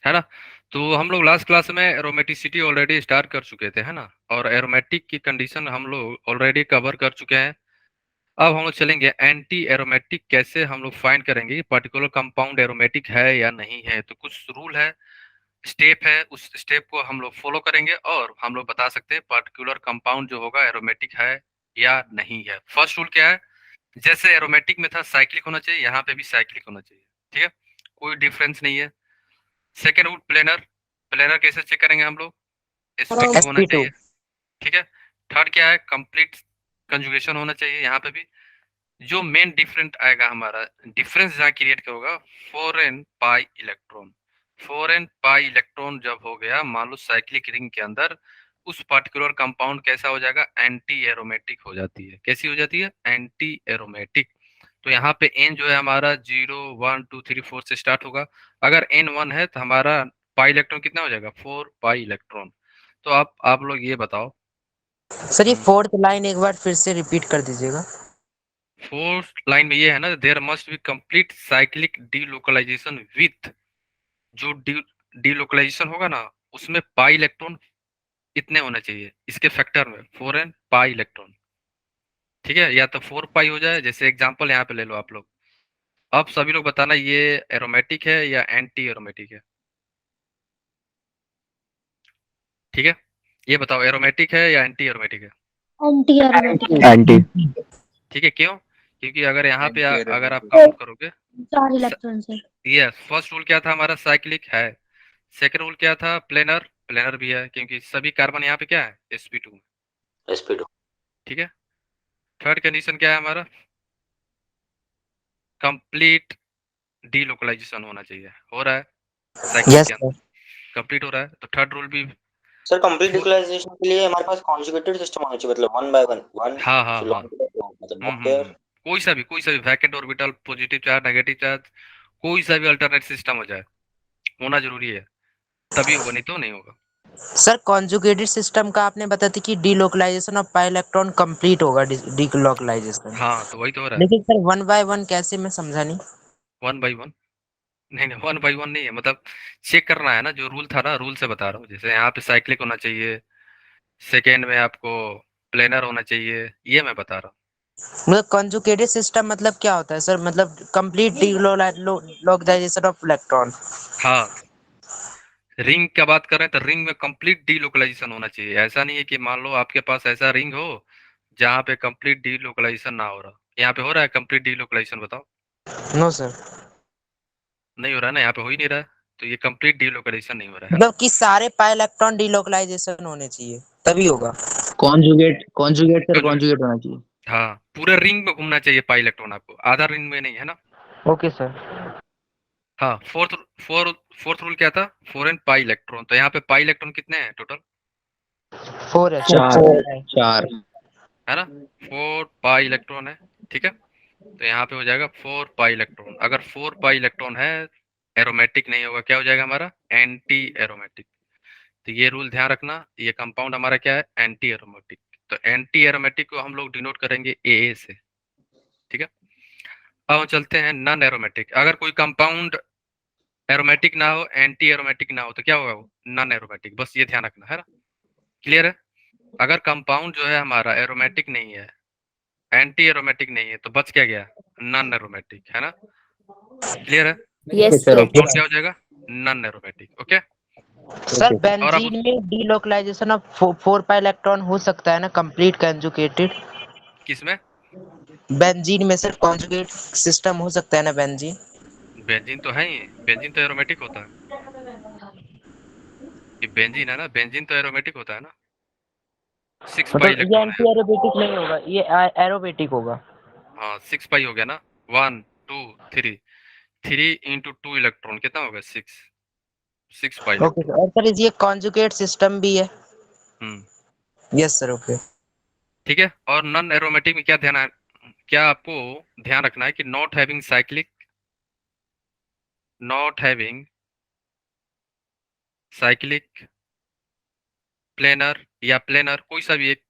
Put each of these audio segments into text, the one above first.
है ना। तो हम लोग लास्ट क्लास में एरोमेटिसिटी ऑलरेडी स्टार्ट कर चुके थे, है ना, और एरोमेटिक की कंडीशन हम लोग ऑलरेडी कवर कर चुके हैं। अब हम लोग चलेंगे एंटी एरोमेटिक कैसे हम लोग फाइंड करेंगे पर्टिकुलर कंपाउंड एरोमेटिक है या नहीं है। तो कुछ रूल है, स्टेप है, उस स्टेप को हम लोग फॉलो करेंगे और हम लोग बता सकते हैं पर्टिकुलर कंपाउंड जो होगा एरोमेटिक है या नहीं है। फर्स्ट रूल क्या है, जैसे एरोमेटिक में था साइक्लिक होना चाहिए, यहाँ पे भी साइक्लिक होना चाहिए, ठीक है, कोई डिफरेंस नहीं है। सेकेंड रूल प्लेनर, प्लेनर कैसे चेक करेंगे हम लोग, sp2 होना sp2। चाहिए, ठीक है। थर्ड क्या है, कंप्लीट कंजुगेशन होना चाहिए, यहाँ पे भी। जो मेन डिफरेंट आएगा हमारा, डिफरेंस जहाँ क्रिएट होगा, 4n pi electron. 4n pi electron जब हो गया मान लो साइक्लिक रिंग के अंदर, उस पर्टिकुलर कंपाउंड कैसा हो जाएगा, एंटी एरोमेटिक हो जाती है। कैसी हो जाती है, एंटी एरोमेटिक। तो यहाँ पे एन जो है हमारा 0 1 2 3 4 से स्टार्ट होगा। अगर एन 1 है तो हमारा पाई इलेक्ट्रॉन कितना हो जाएगा, 4 पाई इलेक्ट्रॉन। तो आप लोग ये बताओ। सर ये फोर्थ लाइन एक बार फिर से रिपीट कर दीजिएगा। फोर्थ लाइन में ये है ना, there must be complete cyclic delocalisation with, जो डीलोकलाइजेशन होगा ना उसमें पाई इलेक्ट्रॉन इतने होने चाहिए, इसके फैक्टर में 4n पाई इलेक्ट्रॉन, ठीक है। या तो 4 पाई हो जाए, जैसे एग्जांपल यहाँ पे ले लो आप लोग। अब सभी लोग बताना ये एरोमेटिक है या एंटी एरोमेटिक है, ठीक है। ये बताओ एरोमेटिक है या एंटी एरोमेटिक है। एंटी एरोमेटिक है। एंटी। ठीक है, क्यों, क्योंकि अगर यहाँ पे एंटी अगर आप एरोमेटिक। काउंट करोगे, 4 इलेक्ट्रॉन से। ये फर्स्ट रूल क्या था हमारा, साइक्लिक है। सेकंड रूल क्या था, प्लेनर, प्लेनर भी है क्योंकि सभी कार्बन यहाँ पे क्या है, sp2, sp2। ठीक है। थर्ड कंडीशन क्या है हमारा, कंप्लीट डीलोकलाइजेशन होना चाहिए, हो रहा है साइक्लिक यस के सर। अंदर, कंप्लीट हो रहा है। तो थर्ड रूल भी सर कंप्लीट fourth- डिक्लेरेशन के लिए हमारे पास कॉन्जुगेटेड सिस्टम होना चाहिए, मतलब वन बाय वन, वन हाँ हाँ हाँ, मतलब नॉट पेयर। कोई सा भी vacant orbital, positive charge negative charge, कोई सा भी अल्टरनेट सिस्टम हो जाए, होना जरूरी है, तभी होगा, नहीं तो नहीं होगा। सर कॉन्जुगेटेड सिस्टम का आपने बताया था कि delocalisation of pi electron complete होगा डीलोकलाइजेशन। हाँ तो वही तो हो रहा है, लेकिन सर वन बाय वन कैसे, मैं समझा नहीं। 1 बाई 1, नहीं नहीं 1 बाई 1 नहीं है, मतलब चेक करना है ना, जो रूल था ना, रूल से बता रहा हूँ। जैसे यहाँ पे साइक्लिक होना चाहिए, सेकेंड में आपको प्लेनर होना चाहिए, ये मैं बता रहा हूँ। मतलब कॉन्जुगेटेड सिस्टम मतलब क्या होता है सर, मतलब कंप्लीट डीलोकलाइजेशन ऑफ इलेक्ट्रॉन। हाँ, रिंग का बात करें तो रिंग में कंप्लीट डीलोकलाइजेशन होना चाहिए। ऐसा नहीं है कि मान लो आपके पास ऐसा रिंग हो जहाँ पे कंप्लीट डीलोकलाइजेशन ना हो रहा, यहाँ पे हो रहा है कंप्लीट डीलोकलाइजेशन, बताओ। No sir. नहीं हो रहा है ना, यहाँ पे हो ही नहीं रहा है, तो ये कंप्लीट डीलोकलाइजेशन नहीं हो रहा है ना। मतलब कि सारे पाई इलेक्ट्रॉन डीलोकलाइजेशन होने चाहिए तभी होगा। Conjugate conjugate sir, conjugate, conjugate होना चाहिए। हाँ, पूरे रिंग में घूमना चाहिए पाई इलेक्ट्रॉन आपको, आधा रिंग में नहीं, है ना। Okay sir. हाँ, फोर्थ रूल क्या था, 4n पाई इलेक्ट्रॉन। तो यहाँ पे पाई इलेक्ट्रॉन कितने हैं टोटल, 4 है सर, चार। 4 है। चार। है ना, 4 पाई इलेक्ट्रॉन है, ठीक है। तो यहाँ पे हो जाएगा 4 पाई इलेक्ट्रॉन। अगर 4 पाई इलेक्ट्रॉन है, एरोमेटिक नहीं होगा, क्या हो जाएगा हमारा, एंटी एरोमेटिक। तो ये रूल ध्यान रखना, ये कंपाउंड हमारा क्या है, एंटी एरोमेटिक। तो एंटी एरोमेटिक को हम लोग डिनोट करेंगे ए से, ठीक है। अब हम चलते हैं नॉन एरोमेटिक। अगर कोई कंपाउंड एरोमेटिक ना हो, एंटी एरोमेटिक ना हो, तो क्या होगा वो, नॉन एरोमेटिक। बस ये ध्यान रखना, है ना, क्लियर है। अगर कंपाउंड जो है हमारा एरोमेटिक नहीं है, एंटी एरोमेटिक नहीं है, तो बच क्या गया, नॉन एरोमेटिक, है ना, क्लियर है। Okay yes sir, sir. Okay. Compound क्या हो जाएगा, नॉन एरोमेटिक, ओके। सर और अब बेंजीन में डीलोकलाइजेशन ऑफ 4 पाई इलेक्ट्रॉन हो सकता है ना, कंप्लीट कंजुगेटेड। किसमें, बेंजीन में सर कॉन्जुगेट सिस्टम हो सकता है ना बेंजीन। बेंजीन तो है ही, बेंजीन तो एरोमेटिक होता है। ये बेंजीन है ना, बेंजीन तो एरोमेटिक होता है ना, 6 पाई मतलब ये इलेक्ट्रॉन है। एंटी एरोमेटिक नहीं होगा, ये एरोमेटिक होगा। हाँ 6 पाई हो गया ना, 1 2 3, 3 × 2 इलेक्ट्रॉन कितना होगा, 6 पाई ओके इलेक्ट्रॉन। सर, और सर ये कॉन्जुगेट सिस्टम भी है। हम्म, यस सर, ओके। ठीक है। और नॉन एरोमेटिक में क्या ध्यान क्या आपको ध्यान रखना है कि not having cyclic, not having cyclic, planar या प्लेनर, कोई सा भी एक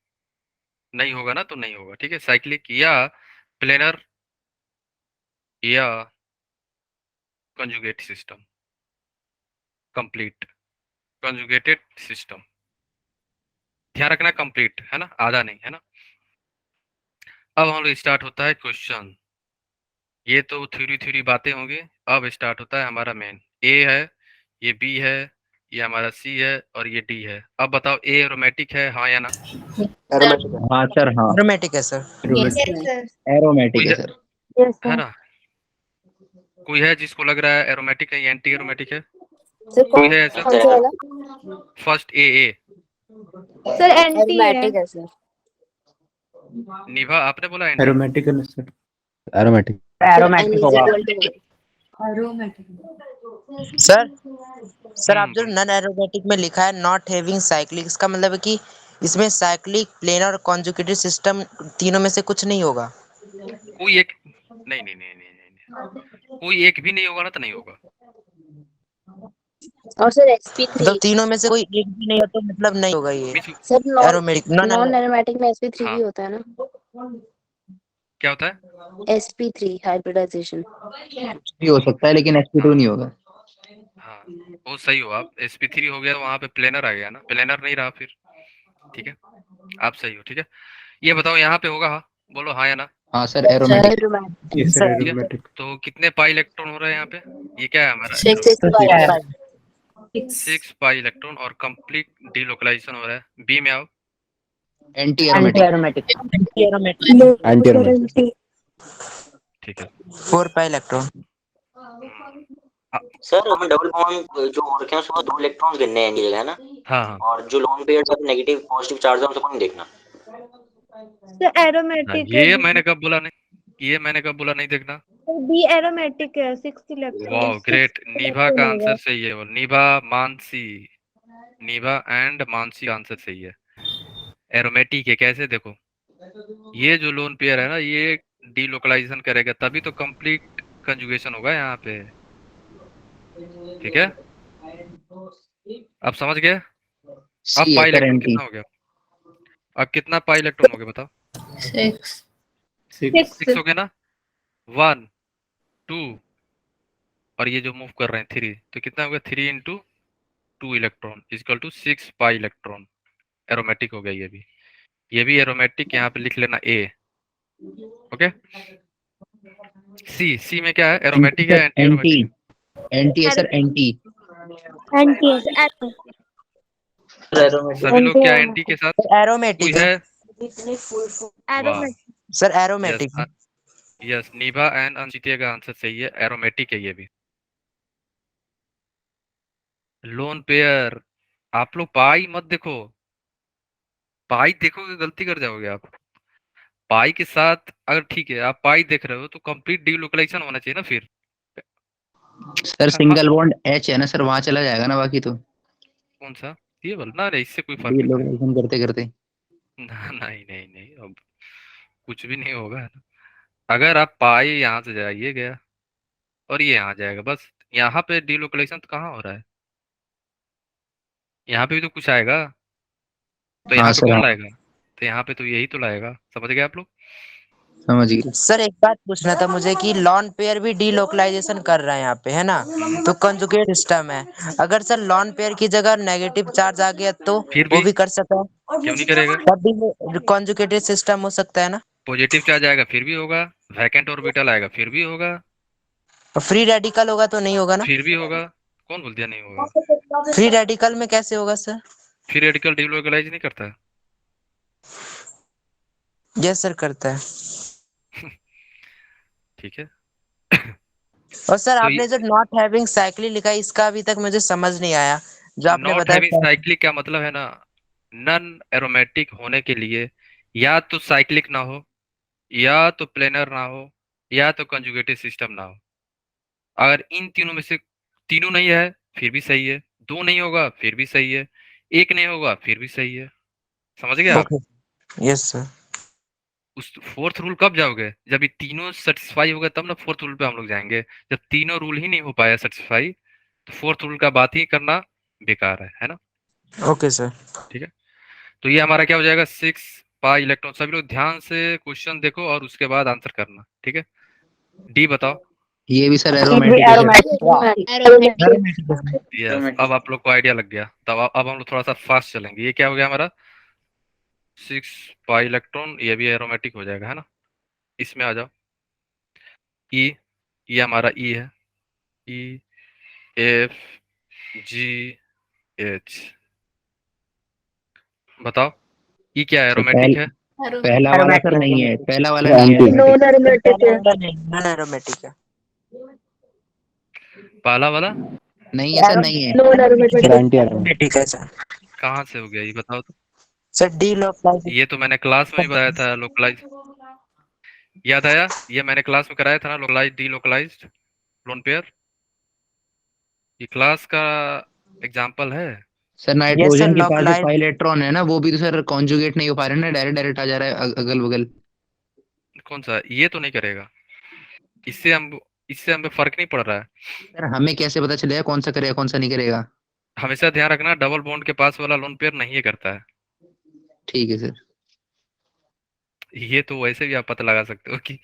नहीं होगा ना, तो नहीं होगा, ठीक है। साइक्लिक या प्लेनर या conjugate system, complete conjugated system. ध्यान रखना कंप्लीट है ना, आधा नहीं है ना। अब हम लोग स्टार्ट होता है क्वेश्चन। ये तो थ्योरी थ्योरी बातें होंगी। अब स्टार्ट होता है हमारा मेन। ए है, ये बी है, ये हमारा सी है और ये डी है। अब बताओ ए एरोमेटिक है हाँ या ना? एरोमेटिक है। हाँ सर, हाँ एरोमेटिक है सर। एरोमेटिक कोई है है, सर। यस है सर। ना? कोई है जिसको लग रहा है एरोमेटिक है या एंटी एरोमेटिक है? सर कोई है ऐसा? कौन सा वाला? First A. सर एंटी है सर। निभा आपने बोला एंटी? एरोमेटिक है ना सर। एरोमेटिक एरोमेटिक होगा सर। सर आप जो बोलो। नॉन एरोमेटिक में लिखा है नॉट हैविंग साइक्लिक, इसका मतलब है कि इसमें साइक्लिक, प्लेनर और कॉन्जुगेटेड सिस्टम तीनों में से कुछ नहीं होगा। कोई एक नहीं नहीं नहीं नहीं नहीं, नहीं। कोई एक भी नहीं होगा ना तो नहीं होगा। और सर sp3 मतलब तीनों में से कोई एक भी नहीं हो तो मतलब नहीं होगा ये means sir aromatic non non aromatic में sp3 हाँ भी होता है ना। क्या होता है? sp3 hybridisation. भी हो सकता है लेकिन sp2 नहीं होगा। हाँ वो सही हो आप। sp3 हो गया तो वहां पे प्लेनर आ गया ना, प्लेनर नहीं रहा फिर। ठीक है, आप सही हो। ठीक है, ये बताओ यहाँ पे होगा हाँ? बोलो हाँ या ना। हाँ सर, एरोमेटिक। यस सर, ठीक है, एरोमेटिक। तो कितने पाई इलेक्ट्रॉन हो रहे हैं यहाँ पे? ये क्या है हमारा? 6 पाई इलेक्ट्रॉन और कंप्लीट डीलोकलाइजेशन हो रहा है। बी में आओ। Anti aromatic. Anti aromatic anti aromatic. ठीक है। 4 पाई इलेक्ट्रॉन। सर हमें डबल बॉन्ड जो हो रखे हैं उसमें 2 इलेक्ट्रॉन्स गिनने हैं की जगह है ना। हाँ हाँ और जो लोन पेयर पर नेगेटिव पॉजिटिव चार्ज है उनको नहीं देखना। सर हाँ, एरोमेटिक ये मैंने कब बोला नहीं, ये मैंने कब बोला नहीं देखना। बी एरोमेटिक है 6 इलेक्ट्रॉन। वाह ग्रेट, नीभा का आंसर सही है। वो नीभा मानसी, नीभा एंड मानसी का आंसर सही है। एरोमेटिक है कैसे देखो, ये जो लोन पेयर है ना ये डीलोकलाइजेशन करेगा तभी तो कंप्लीट कंजुगेशन होगा यहाँ पे। ठीक है, अब समझ गए? अब सी है पाई सर, इलेक्ट्रॉन एंटी। कितना हो गया? अब कितना पाई इलेक्ट्रॉन हो गया बताओ? 6 6 हो गया ना। 1 2 और ये जो मूव कर रहे हैं 3, तो कितना हो गया? 3 into 2 electron equal to 6 pi electron. Aromatic हो गया ये भी एरोमेटिक। यहाँ पे लिख लेना ए। ओके, सी में क्या है? एरोमेटिक है एंटी एंटी। एरोमेटिक? एंटी है सर, एंटी। एंटी है सभी लोग क्या एंटी के साथ? कोई एरोमेटिक है है? वाह, aromatic. Sir, yes aromatic. Yes, Neebha and Anshitiya का आंसर सही है, एरोमेटिक है ये भी। लोन पेयर, आप लोग पाई मत देखो, पाई देखोगे गलती कर जाओगे आप। पाई के साथ अगर ठीक है आप पाई देख रहे हो तो कंप्लीट डीलोकलाइजेशन होना चाहिए ना फिर। सर हाँ, सिंगल बॉन्ड एच है ना सर, वहां चला जाएगा ना बाकी तो। कौन सा? ये बोल ना, नहीं इससे कोई फर्क नहीं पड़ेगा। डीलोकेशन करते करते। ना, नहीं नहीं नहीं, अब कुछ भी नहीं होगा। अगर आप पाई यहाँ से जाइए गया और ये यहाँ जाएगा बस, यहाँ पे डीलोकलाइजेशन तो कहाँ हो रहा है? यहाँ पे भी तो कुछ आएगा, तो हाँ यहाँ पे सर, कौन हाँ लाएगा? तो यहाँ पे तो यही तो लाएगा। समझ गए आप लोग? समझ गए। सर एक बात पूछना था मुझे कि लॉन पेयर भी डीलोकलाइजेशन कर रहा है यहाँ पे, है ना? तो कंजुगेट सिस्टम है। अगर सर लॉन पेयर की जगह नेगेटिव चार्ज आ गया तो फिर वो भी भी कर सकता है, क्यों नहीं करेगा? तब भी कंजुगेटेड सिस्टम हो सकता है ना? पॉजिटिव चार्ज आएगा फिर भी होगा, वैकेंट ऑर्बिटल आएगा फिर भी होगा, फ्री रेडिकल होगा तो नहीं होगा ना? फिर भी होगा। कौन बोल दिया नहीं होगा? फ्री रेडिकल में कैसे होगा सर? फिर रेडिकल डीलोकलाइज नहीं करता है। यस सर, करता है। ठीक है। और सर तो आपने जो नॉट हैविंग साइक्लिक लिखा है इसका अभी तक मुझे समझ नहीं आया, जो आपने नॉट हैविंग बताया। साइक्लिक क्या मतलब है ना, नन एरोमेटिक होने के लिए या तो साइक्लिक ना हो, या तो प्लेनर ना हो, या तो कंजुगेटेड सिस्टम ना हो। अगर इन तीनों में से तीनों नहीं है फिर भी सही है, दो नहीं होगा फिर भी सही है, एक नहीं होगा फिर भी सही है। समझ गए आप? Okay, yes sir. उस फोर्थ रूल कब जाओगे? जब ये तीनों सेटिस्फाई होगा तब ना फोर्थ रूल पे हम लोग जाएंगे। जब तीनों रूल ही नहीं हो पाया सेटिस्फाई तो फोर्थ रूल का बात ही करना बेकार है ना? Okay sir. ठीक है, तो ये हमारा क्या हो जाएगा? 6 पाई इलेक्ट्रॉन। सभी लोग ध्यान से क्वेश्चन देखो और उसके बाद आंसर करना। ठीक है, डी बताओ। ये भी सर एरोमेटिक है सर। Aromatic. यस, अब आप लोग को आइडिया लग गया। तब अब हम लोग थोड़ा सा फास्ट चलेंगे। ये क्या हो गया हमारा 6 पाई इलेक्ट्रॉन, ये भी एरोमेटिक हो जाएगा, है ना। इसमें आ जाओ। ई, ये हमारा ई है, ई एफ जी एच। बताओ ई क्या है, सर एरोमेटिक है? पहला वाला सर नहीं है, पहला वाला नहीं है Non एरोमेटिक। aromatic है। नॉन एरोमेटिक है। पहला वाला नहीं है सर, नहीं है। Non aromatic है। एरोमेटिक है सर। कहाँ से हो गया ये बताओ तो। Sir D localise. ये तो मैंने क्लास में ही बताया था, लोकलाइज। याद आया, ये मैंने क्लास में कराया था ना, localise delocalised lone pair. ये क्लास का एग्जाम्पल है। सर सर नाइट्रोजन के पास जो लोकलाइज। पाई इलेक्ट्रॉन है ना, वो भी तो सर कॉन्जुगेट नहीं हो पा रहे ना, डायरेक्ट डायरेक्ट आ जा रहा है अगल बगल। कौन सा, ये तो नहीं करेगा। इससे हम इससे हमें फर्क नहीं पड़ रहा है। सर हमें कैसे पता चलेगा कौन सा करेगा कौन सा नहीं करेगा? हमेशा ध्यान रखना, डबल बॉन्ड के पास वाला लोन पेयर नहीं करता है। ठीक है सर। ये तो वैसे भी आप पता लगा सकते हो कि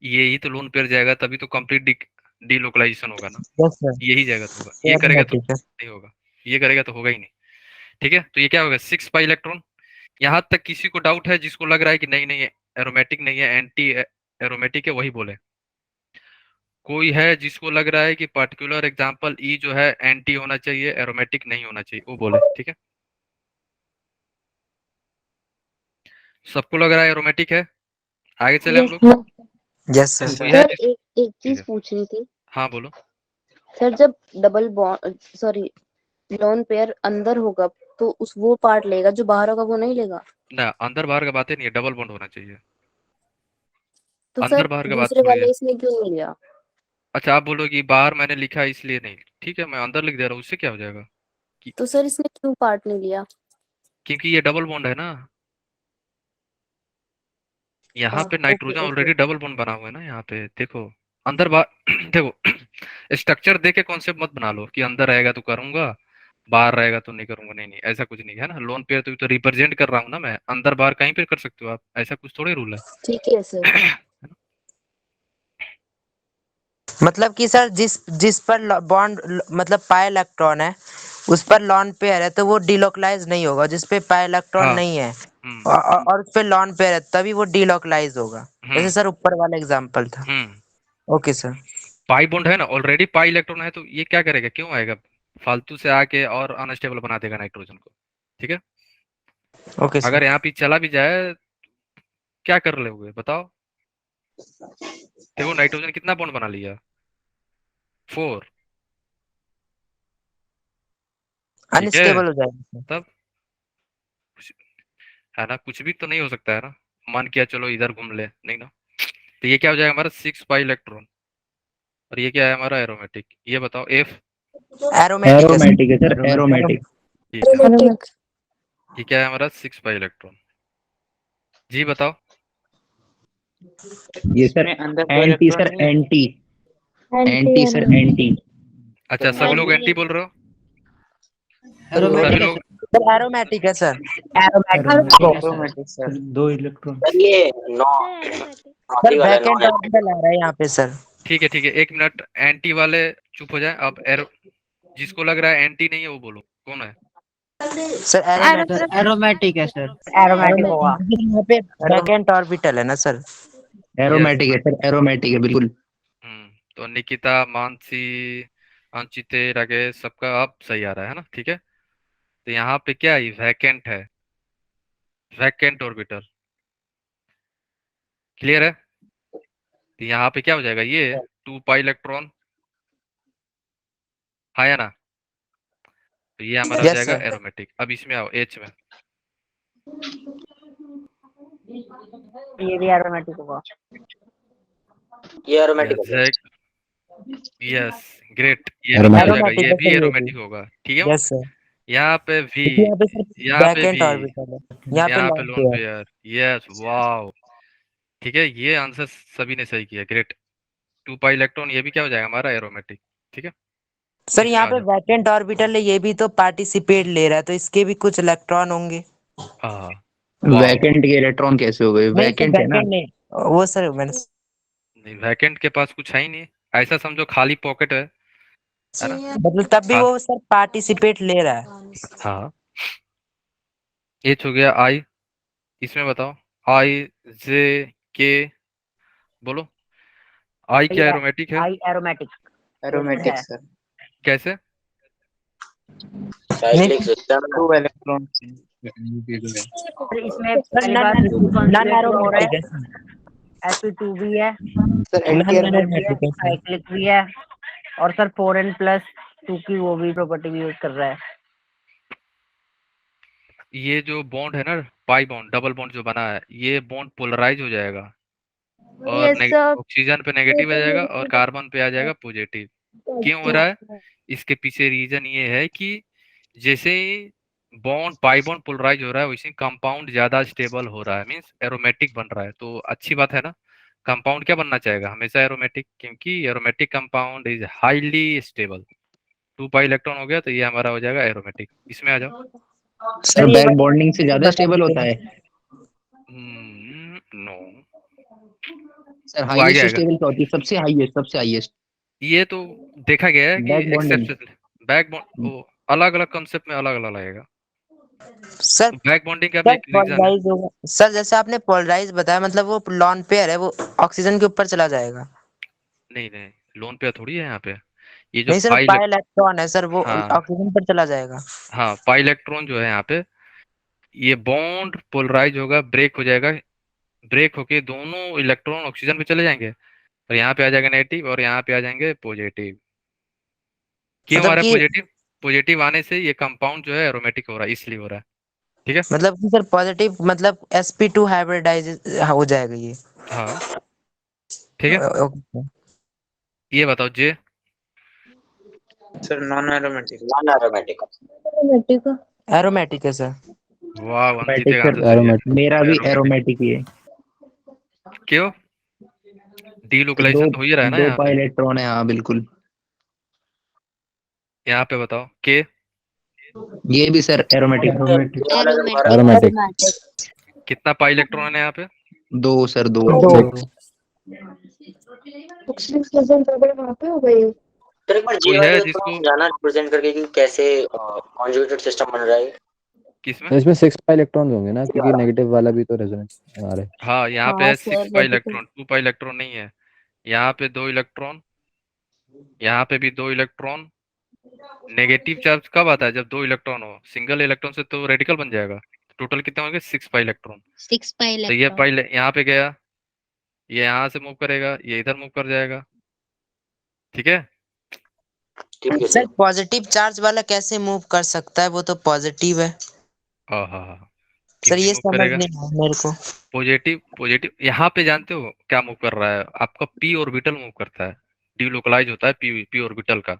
ये ही तो लोन पेयर जाएगा, तभी तो कंप्लीट डीलोकलाइजेशन होगा ना। Yes sir. यही जाएगा तो होगा, ये करेगा तो एरोमेटिक है। नहीं होगा, ये करेगा तो होगा ही नहीं। ठीक है, तो ये क्या होगा 6 पाई इलेक्ट्रॉन। यहाँ तक किसी को डाउट है, जिसको लग रहा है कि नहीं नहीं एरोमेटिक नहीं है, एंटी एरोमेटिक है, वही बोले। कोई है जिसको लग रहा है कि पर्टिकुलर एग्जांपल ई जो है एंटी होना चाहिए, एरोमेटिक नहीं होना चाहिए, वो बोले। ठीक है, सबको लग रहा है एरोमेटिक है। आगे चले हम Yes, लोग। sir. Yes sir. कोई है सर जिस एक ठीक चीज है, पूछनी थी। हाँ बोलो। सर जब double bond sorry lone pair अंदर होगा तो उस वो पार्ट लेगा, जो बाहर होगा वो नहीं लेगा। ना, अंदर बाहर का बातें नहीं है, डबल बॉन्ड होना चाहिए। तो अंदर सर बाहर का बात दूसरे थोड़ी है। वाले इसने क्यों नहीं लिया? अच्छा, आप बोलो कि बाहर मैंने लिखा है इसलिए नहीं। ठीक है, मैं अंदर लिख दे रहा हूँ, उससे क्या हो जाएगा कि, तो सर इसने क्यों पार्ट नहीं लिया? क्योंकि ये डबल बॉन्ड है ना। यहाँ पे okay nitrogen okay. Already double bond बना हुआ है ना, यहाँ पे देखो। अंदर बाहर देखो स्ट्रक्चर देख के कॉन्सेप्ट मत बना लो कि अंदर रहेगा तो करूंगा, बाहर रहेगा तो नहीं करूंगा। नहीं नहीं, ऐसा कुछ नहीं है ना। लोन पे तो रिप्रेजेंट कर रहा हूँ ना मैं, अंदर बाहर कहीं पे कर सकते हो आप, ऐसा कुछ थोड़े रूल है। ठीक है सर। मतलब कि सर जिस जिस पर बॉन्ड मतलब पाई इलेक्ट्रॉन है उस पर लॉन पेयर है तो वो डिलोकलाइज नहीं होगा। जिस पे पाई इलेक्ट्रॉन हाँ। नहीं है हम्म और उस पे लॉन पेयर है तभी वो डिलोकलाइज होगा। जैसे हम्म सर ऊपर वाला एग्जांपल था। हम्म ओके सर। पाई बॉन्ड है ना, ऑलरेडी पाई इलेक्ट्रॉन है, तो ये क्या करेगा, क्यों आएगा फालतू से आके और अनस्टेबल बना देगा नाइट्रोजन को। ठीक है, ओके सर। अगर यहाँ पे चला भी जाए, क्या कर लोगे बताओ। देखो नाइट्रोजन कितना बॉन्ड बना लिया, 4। ठीक है, अनस्टेबल हो जाएगा तब कुछ है ना, कुछ भी तो नहीं हो सकता है ना। मान किया चलो इधर घूम ले, नहीं ना। तो ये क्या हो जाएगा हमारा 6 पाई इलेक्ट्रॉन, और ये क्या है हमारा एरोमेटिक। ये बताओ एफ। सर। एरोमेटिक है एरोमेटिक है सर, एरोमेटिक। ठीक है, Aromatic. ये क्या है हमारा 6 पाई इलेक्ट्रॉन। जी बताओ। ये sir anti sir, anti anti sir, anti. अच्छा, सभी लोग एंटी बोल रहे हो, सभी एरोमेटिक है लोग। सर। एरोमेटिक है सर। Aromatic. दो इलेक्ट्रॉन। सर ये नॉ सर नॉटी वाला है, वैकेंट नॉन ऑर्बिटल आ रहा है यहाँ पे सर। ठीक है ठीक है, 1 मिनट, एंटी वाले चुप हो जाए। अब एरो, जिसको लग रहा है एंटी नहीं है वो बोलो कौन है। Sir aromatic. सर एरोमेटिक है सर। Aromatic होगा। यहाँ पे वैकेंट ऑर्बिटल है ना सर। यस। एरोमेटिक है सर, एरोमेटिक है बिल्कुल। तो निकिता, मानसी, अंचिते, राकेश, सबका अब सही आ रहा है ना। ठीक है, तो यहाँ पे क्या है, वैकेंट है, वैकेंट ऑर्बिटल। क्लियर है, तो यहाँ पे क्या हो जाएगा, ये 2 पाई इलेक्ट्रॉन है ना। तो ये हमारा हो यस जाएगा सर। एरोमेटिक। अब इसमें आओ एच में। ये भी एरोमेटिक होगा। ये एरोमेटिक है सर। यस, ग्रेट, ये भी क्या हो जाएगा, एरोमेटिक ये है भी सर ये भी। एरोमेटिक होगा। ठीक है, यस सर। यहाँ पे भी, क्योंकि यहाँ पे सर यहाँ पे वैकेंट भी, ऑर्बिटल है। यहाँ पे यहाँ पे long lone pair. Pair. Yes, wow. ठीक है, ये आंसर सभी ने सही किया, ग्रेट। 2 पाई इलेक्ट्रॉन, ये भी क्या हो जाएगा हमारा एरोमेटिक। ठीक है, सर इसमें यहाँ आ पे जाओ। वैकेंट ऑर्बिटल है ये भी तो पार्टिसिपेट ले रहा है तो इसके भी कुछ इलेक्ट्रॉन होंगे। हाँ, वाओ। वैकेंट के इलेक्ट्रॉन कैसे हो गए? नहीं सर वैकेंट है ना। वैकेंट नहीं। वो सर मैंने। नहीं, वैकेंट के पास कुछ है ही नहीं, ऐसा समझो खाली पॉकेट है ना? मतलब तब भी हाँ वो सर पार्टिसिपेट ले रहा है। हाँ, एच हो गया आई, इसमें बताओ आई जे के, बोलो आई क्या एरोमेटिक है? आई एरोमेटिक एरोमेटिक है। सर। कैसे? साइक्लिक सिस्टम है। 2 इलेक्ट्रॉन्स सर इसमें सर पहली नन बात नन कंजुगेट हो रहा एरोमेटिक है, है सर। sp2 भी है, सर एंटी नन भी है, एरोमेटिक है सर। साइक्लिक भी है, और सर 4n+2 की वो भी प्रॉपर्टी भी यूज कर रहा है। ये जो बॉन्ड है ना, पाई बॉन्ड, डबल बॉन्ड जो बना है, ये बॉन्ड पोलराइज हो जाएगा और यस सर। ऑक्सीजन पे नेगेटिव आ जाएगा और कार्बन पे आ जाएगा पॉजिटिव। क्यों हो रहा है? इसके पीछे रीजन ये है कि जैसे बॉन्ड पाई बॉन्ड पोलराइज हो रहा है, वैसे कंपाउंड ज्यादा स्टेबल हो रहा है, मींस एरोमेटिक बन रहा है। तो अच्छी बात है ना, कंपाउंड क्या बनना चाहेगा हमेशा? एरोमेटिक, क्योंकि aromatic compound is highly stable. 2 pi electron हो गया तो ये हमारा हो जाएगा एरोमेटिक। इसमें आ जाओ। सर ये बैक वाला बॉन्डिंग से ज्यादा बता स्टेबल होता दीजिए। है। नो, सर वो आगे हाईएस्ट आएगा। स्टेबल क्या होती है? सबसे हाईएस्ट ये तो देखा गया है कि back bonding. Exception, back bond वो अलग अलग कंसेप्ट में अलग अलग लगेगा। सर तो बैक बॉन्डिंग का भी सर एक रीजन है। पोलराइज होगा सर, जैसे आपने पोलराइज बताया मतलब वो लॉन पेयर है, वो ऑक्सीजन के ऊपर चला जाएगा। नहीं नहीं, लोन पे थोड़ी है यहाँ पे। ये जो नहीं सर, पाई पाई इलेक्ट्रॉन है सर, वो हाँ ऑक्सीजन पर चला जाएगा। हाँ, पाई इलेक्ट्रॉन जो है यहाँ पे, ये बॉन्ड पोलराइज होगा, ब्रेक हो जाएगा, ब्रेक होके दोनों इलेक्ट्रॉन ऑक्सीजन पे चले जाएंगे और यहाँ पे आ जाएगा नेगेटिव और यहाँ पे आ जाएंगे पॉजिटिव। क्यों आ मतलब रहा है कि पॉजिटिव? पॉजिटिव आने से ये कंपाउंड जो है एरोमेटिक हो रहा है, इसलिए हो रहा है। ठीक है। मतलब कि सर पॉजिटिव मतलब sp2 हाइब्रिडाइज हो जाएगा ये। हाँ ठीक है। ओके। ये बताओ J. Sir non aromatic. Non aromatic. Aromatic है सर। वाह, अंकित एरोमेटिक का आंसर सर सही है। एरोमेटिक, मेरा भी एरोमेटिक। एरोमेटिक ही है। क्यों? दो डीलोकलाइजेशन तो हो ही रहा है ना दो यहाँ पाई पे। इलेक्ट्रॉन है, हाँ बिल्कुल। यहाँ पे बताओ के। ये भी सर एरोमेटिक। एरोमेटिक। ये वाला जो एरोमेटिक। बड़ा कितना पाई इलेक्ट्रॉन है यहाँ पे? दो सर, दो। दो। तो एक बार जे कोई वाले है को थोड़ा जिसको, समझाना रिप्रेजेंट करके कि कैसे कॉन्जुगेटेड सिस्टम बन रहा है। किसमें? तो इसमें 6 पाई इलेक्ट्रॉन्स होंगे ना, क्योंकि नेगेटिव वाला भी तो रेजोनेंस हमारे। हाँ, यहाँ पे हाँ है सर 6 पाई वही तो। इलेक्ट्रॉन, 2 पाई इलेक्ट्रॉन नहीं है। यहाँ पे 2 इलेक्ट्रॉन, यहाँ पे भी 2 इलेक्ट्रॉन। नेगेटिव चार्ज कब आता है? जब 2 इलेक्ट्रॉन हो। सिंगल इलेक्ट्रॉन से तो रेडिकल बन जाएगा। टोटल कितने होंगे? 6 पाई इलेक्ट्रॉन। 6 पाई तो ये इलेक्ट्रॉन। पाई यहाँ पे गया, ये यहाँ से मूव करेगा, ये इधर मूव कर जाएगा। ठीक है। ठीक है सर सर। पॉजिटिव चार्ज वाला कैसे मूव कर सकता है, वो तो पॉजिटिव है। हाँ हाँ हाँ, सर इजी ये मूव समझ करेगा। नहीं आया मेरे को। पॉजिटिव पॉजिटिव यहाँ पे जानते हो क्या मूव कर रहा है? आपका पी ऑर्बिटल मूव करता है। डीलोकलाइज होता है पी ऑर्बिटल का,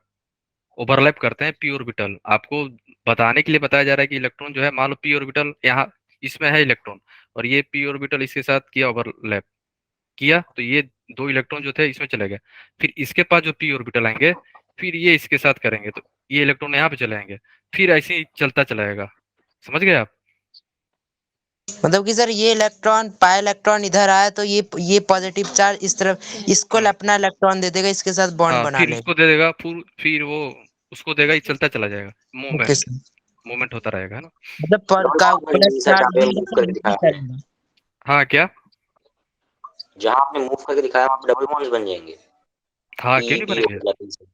ओवरलैप करते हैं पी ऑर्बिटल। आपको बताने के लिए बताया जा रहा है कि इलेक्ट्रॉन जो है, मान लो पी ऑर्बिटल यहाँ इसमें है इलेक्ट्रॉन, और ये पी ऑर्बिटल इसके साथ किया, ओवरलैप किया, तो ये 2 इलेक्ट्रॉन जो थे इसमें चले गए। फिर इसके पास जो पी ऑर्बिटल आएंगे, फिर ये इसके साथ करेंगे तो ये इलेक्ट्रॉन यहाँ पे चले आएंगे, फिर ऐसे ही चलता चला जाएगा। समझ गए आप? मतलब कि सर ये इलेक्ट्रॉन पाई इलेक्ट्रॉन इधर आया तो ये पॉजिटिव चार्ज इस तरफ इसको हम्म, अपना इलेक्ट्रॉन दे देगा, इसके साथ बॉन्ड हाँ, बना फिर लेगा। उसको दे देगा, फिर वो उसको देगा, ये चलता चला जाएगा। Okay movement, sir. मूवमेंट होता रहेगा, है ना? मतलब प्लस जी सर, चार्ज जहाँ पे भी मूव इधर करके नहीं दिखाया, करेगा। हाँ क्या? जहाँ आपने मूव करके दिखाया वहाँ पे डबल बॉन्ड्स बन जाएंगे। हाँ, क्यों पी नहीं डी बनेंगे? ओवरलैपिंग से।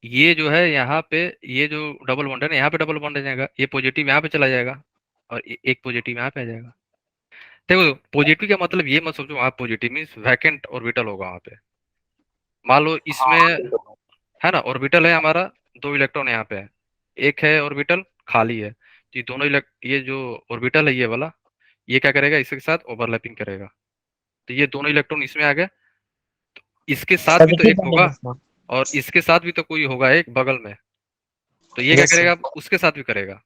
ये जो है यहाँ पे, ये जो डबल बॉन्ड है ना, यहाँ पे डबल बॉन्ड आ जाएगा, ये पॉजिटिव यहाँ पे चला जाएगा और एक पॉजिटिव यहाँ पे आ जाएगा। देखो, पॉजिटिव का मतलब ये मत सोचो वहाँ पॉजिटिव मीन्स वैकेंट ऑर्बिटल होगा वहाँ पे। मान लो हाँ इसमें बिल्कुल। है ना, ऑर्बिटल है हमारा, 2 इलेक्ट्रॉन यहाँ पे है, एक है ऑर्बिटल खाली है, तो ये दोनों ये जो ऑर्बिटल है ये वाला, ये क्या करेगा? इसके साथ ओवरलैपिंग करेगा, तो ये दोनों इलेक्ट्रॉन इसमें आ गए। इसके साथ भी तो पॉजिटिव एक होगा बनेगा सर। और इसके साथ भी तो कोई होगा एक बगल में, तो ये क्या यस सर। करेगा? उसके साथ भी करेगा,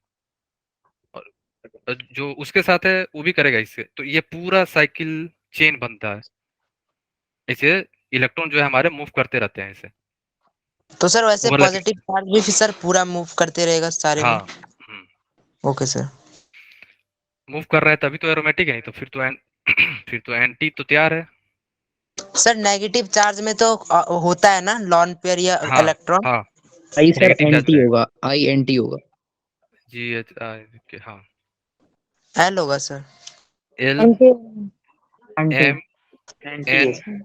और जो उसके साथ है वो भी करेगा इससे, तो ये पूरा साइकिल चेन बनता है। इसे इलेक्ट्रॉन जो है हमारे मूव करते रहते हैं इसे, तो सर वैसे ओवरलैपिंग। पॉजिटिव चार्ज भी फिर सर पूरा मूव करते रहेगा सारे में। हाँ, ओके सर। मूव कर रहा है तभी तो एरोमेटिक है, नहीं तो फिर तो फिर तो एंटी तो तैयार है। सर नेगेटिव चार्ज में तो होता है ना लॉन पेयर या हाँ इलेक्ट्रॉन। हाँ आई सर नेगेटिव चार्ज एंटी रहेगा। होगा, आई एंटी होगा। GH के हाँ एल होगा sir. L anti anti M anti N है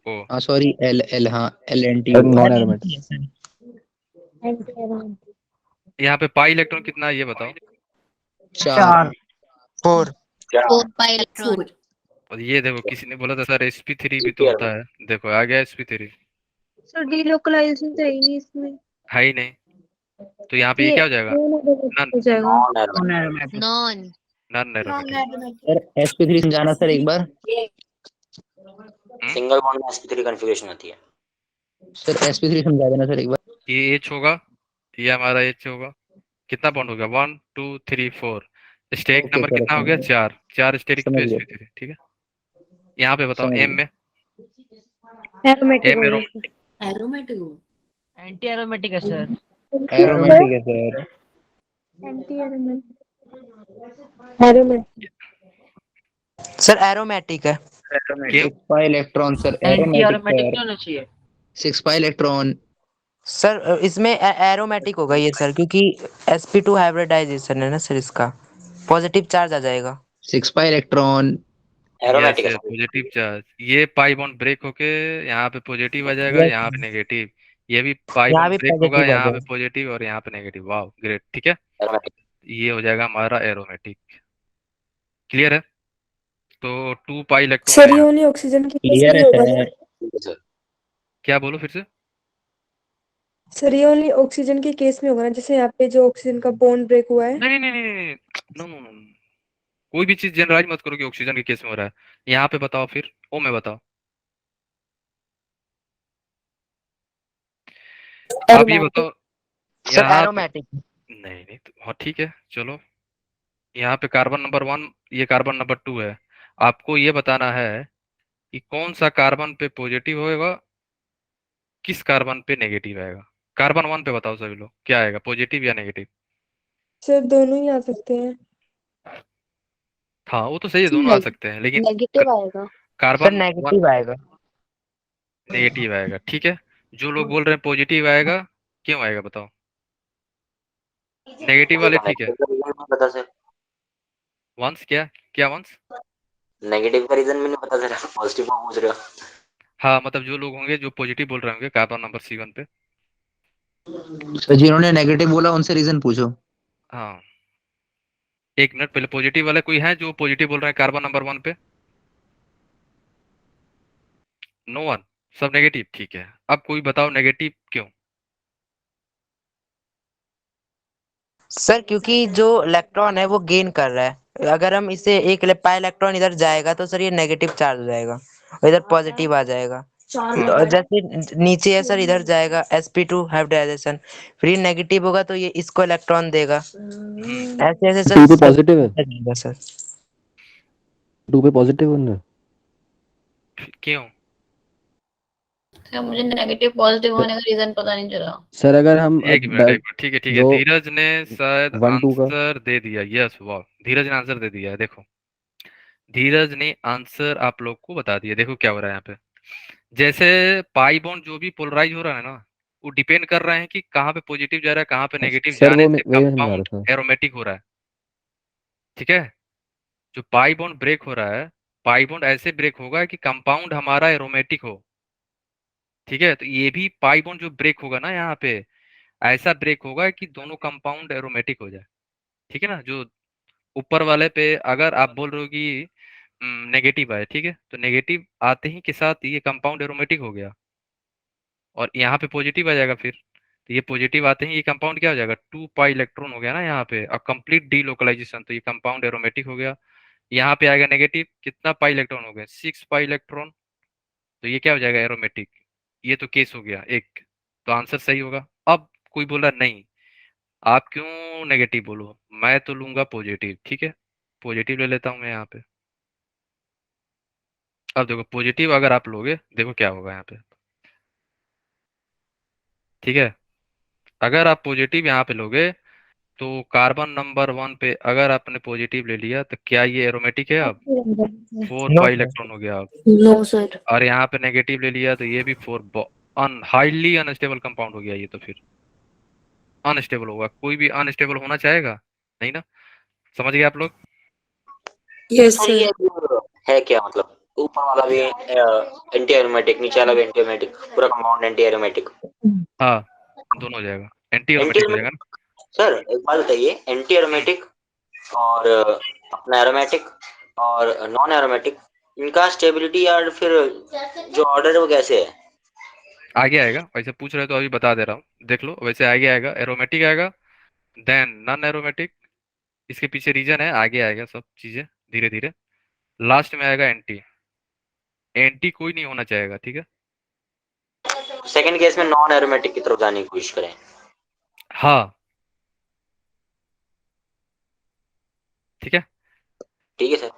O। हाँ सॉरी, एल एल, हाँ एल एंटी सर होगा। Non sir aromatic. NP है सर। यहाँ पे पाई इलेक्ट्रॉन कितना है ये बताओ। 4। 4। 4। क्या 4 pi electron. और ये देखो किसी ने बोला था सर sp3 भी तो CP होता है, देखो आ गया sp3। सर डीलोकलाइजेशन तो है ही नहीं इसमें। है ही नहीं, तो यहाँ पे ये ये क्या हो जाएगा? नन। हो जाएगा। Non aromatic. Non aromatic. Non. Non aromatic. Sir sp3 समझाना सर एक बार। सिंगल बॉन्ड में sp3 कॉन्फ़िगरेशन होती है। सर sp3 समझा देना सर एक बार। ये H होगा, ये हमारा H होगा। कितना बॉन्ड हो गया? 1 2 3 4। स्टेक ओके नंबर सर कितना हो गया? समझ 4। 4 स्टेरिक समझ पे गया, sp3। ठीक है, यहाँ पे बताओ समझ M गया। में। एरोमेटिक M होगा। Arrow Aromatic. एंटी एरोमेटिक है सर। एरोमेटिक है sir. Anti aromatic. Aromatic sir aromatic है। क्यों? 6 pi electron sir, anti aromatic aromatic sir. क्यों होना चाहिए? 6 पाई इलेक्ट्रॉन। सर इसमें एरोमेटिक होगा ये सर, क्योंकि sp2 हाइब्रिडाइजेशन है ना सर, इसका पॉजिटिव चार्ज आ जाएगा। 6 पाई इलेक्ट्रॉन। यस एरोमेटिक है यस सर। पॉजिटिव चार्ज, ये पाई बॉन्ड ब्रेक होके यहाँ पे पॉजिटिव आ जाएगा, यस यहाँ पे सर। नेगेटिव। ये भी पाई यहाँ बॉन्ड भी ब्रेक होगा, पॉजिटिव आ यहाँ पे जाएगा। पॉजिटिव और यहाँ पे नेगेटिव। वाह ग्रेट, ठीक है। एरोमेटिक। ये हो जाएगा हमारा एरोमेटिक। क्लियर है? तो 2 पाई इलेक्ट्रॉन सर है ये यहाँ। ओनली ऑक्सीजन के केस में क्लियर ही है होगा ना? सर। ठीक है सर। क्या बोलो फिर से? सर ये ओनली ऑक्सीजन के केस में होगा ना, जैसे यहाँ पे जो ऑक्सीजन का बॉन्ड ब्रेक हुआ है। नहीं नहीं नहीं नहीं, नो नो नो, कोई भी चीज जनरलाइज मत करो कि ऑक्सीजन के केस में हो रहा है। यहाँ पे बताओ फिर, ओ में बताओ। आप ये एरोमेटिक। बताओ सर यहाँ पे। एरोमेटिक। नहीं नहीं तो हाँ ठीक है चलो। यहाँ पे कार्बन नंबर 1, ये कार्बन नंबर 2 है। आपको ये बताना है कि कौन सा कार्बन पे पॉजिटिव होएगा, किस कार्बन पे नेगेटिव आएगा। कार्बन 1 पे बताओ सभी लोग, क्या आएगा, पॉजिटिव या नेगेटिव? सर दोनों ही आ सकते हैं। हाँ वो तो सही है, दोनों आ सकते हैं, लेकिन नेगेटिव आएगा। सर कार्बन 1 नेगेटिव आएगा। नेगेटिव आएगा, ठीक है। जो लोग बोल रहे हैं पॉजिटिव आएगा, क्यों आएगा बताओ? नेगेटिव मुझे वाले तो ठीक है। नेगेटिव का रीजन नहीं पता सर। वंश क्या क्या वंश? नेगेटिव का रीजन भी नहीं पता सर, पॉजिटिव को पूछ रहे हो। हाँ मतलब जो लोग होंगे जो पॉजिटिव बोल रहे होंगे कार्बन नंबर C1 पे। सर जिन्होंने नेगेटिव बोला उनसे रीजन पूछो। हाँ एक मिनट, पहले पॉजिटिव वाले कोई है जो पॉजिटिव बोल रहे हैं कार्बन नंबर 1 पे? नो वन, सब नेगेटिव, ठीक है। अब कोई बताओ नेगेटिव क्यों? सर क्योंकि जो इलेक्ट्रॉन है वो गेन कर रहा है, अगर हम इसे एक पाई इलेक्ट्रॉन इधर जाएगा तो सर ये नेगेटिव चार्ज हो जाएगा और इधर पॉजिटिव आ जाएगा। तो जैसे नीचे है सर, इधर जाएगा sp2 हाइब्रिडाइजेशन, फिर ये नेगेटिव होगा तो ये इसको इलेक्ट्रॉन देगा। ऐसे ऐसे सर 2 पे सब पॉजिटिव है, जाएगा सर। 2 पे पॉजिटिव है। क्यों? सर मुझे नेगेटिव पॉजिटिव होने का रीजन पता नहीं चला। सर अगर हम एक मिनट एक मिनट, ठीक है ठीक है। जो धीरज ने शायद 1 2 का आंसर दे दिया। यस वाह, धीरज ने आंसर दे दिया है। देखो धीरज ने आंसर आप लोग को बता दिया। देखो क्या हो रहा है यहाँ पे, जैसे पाई बॉन्ड जो भी पोलराइज हो रहा है ना, वो डिपेंड कर रहे हैं कि कहाँ पे पॉजिटिव जा रहा है, कहाँ पे नेगेटिव सर जाने वो से वही मैं समझा कंपाउंड रहा था। एरोमेटिक हो रहा है। ठीक है, जो पाई बॉन्ड ब्रेक हो रहा है, पाई बॉन्ड ऐसे ब्रेक होगा कि कंपाउंड हमारा एरोमेटिक हो। ठीक है, तो ये भी पाई बॉन्ड जो ब्रेक होगा ना यहाँ पे, ऐसा ब्रेक होगा कि दोनों कंपाउंड एरोमेटिक हो जाए। ठीक है ना, जो ऊपर वाले पे अगर आप बोल रहे हो कि नेगेटिव आए, ठीक है, तो नेगेटिव आते ही के साथ ये कंपाउंड एरोमेटिक हो गया और यहाँ पे पॉजिटिव आ जाएगा फिर। तो ये पॉजिटिव आते ही ये कंपाउंड क्या हो जाएगा, 2 पाई इलेक्ट्रॉन हो गया ना यहाँ पे, और कंप्लीट डीलोकलाइजेशन, तो ये कंपाउंड एरोमेटिक हो गया। यहाँ पे आएगा नेगेटिव, कितना पाई इलेक्ट्रॉन हो गए, 6 पाई इलेक्ट्रॉन, तो ये क्या हो जाएगा, एरोमेटिक। ये तो केस हो गया एक, तो आंसर सही होगा। अब कोई बोला नहीं, आप क्यों नेगेटिव बोलो, मैं तो लूंगा पॉजिटिव। ठीक है, पॉजिटिव ले लेता हूँ मैं यहाँ पे। अब देखो पॉजिटिव अगर आप लोगे, देखो क्या होगा यहाँ पे। ठीक है, अगर आप पॉजिटिव यहाँ पे लोगे तो कार्बन नंबर 1 पे अगर आपने पॉजिटिव ले लिया तो क्या ये एरोमेटिक है? अब 4 नो पाई सर। इलेक्ट्रॉन हो गया अब। No sir. और यहाँ पे नेगेटिव ले लिया तो ये भी 4 हाईली अनस्टेबल कंपाउंड हो गया ये, तो फिर अनस्टेबल होगा। कोई भी अनस्टेबल होना चाहेगा नहीं ना? समझ गए आप लोग? यस सर ये सर। है क्या मतलब ऊपर वाला भी एंटी एरोमेटिक, नीचे वाला भी एंटी एरोमेटिक, पूरा कंपाउंड एंटी एरोमेटिक? हाँ, दोनों हो जाएगा, एंटी एंटी एरोमेटिक हो जाएगा एरोमेटिक ना। सर एक बात बताइए, एंटी हम्म, एरोमेटिक और अपना एरोमेटिक और नॉन एरोमेटिक, इनका स्टेबिलिटी और फिर जो ऑर्डर है वो कैसे है? आगे आएगा। वैसे पूछ रहे हो तो अभी बता दे रहा हूँ, देख लो। वैसे आगे आएगा, एरोमेटिक आएगा, देन नॉन एरोमेटिक, इसके पीछे रीजन है, आगे आएगा सब चीजें धीरे धीरे। लास्ट में आएगा एंटी। एंटी कोई नहीं होना चाहेगा, ठीक है? सेकंड केस में नॉन एरोमेटिक की तरफ जाने की कोशिश करें। हाँ, ठीक है। ठीक है सर।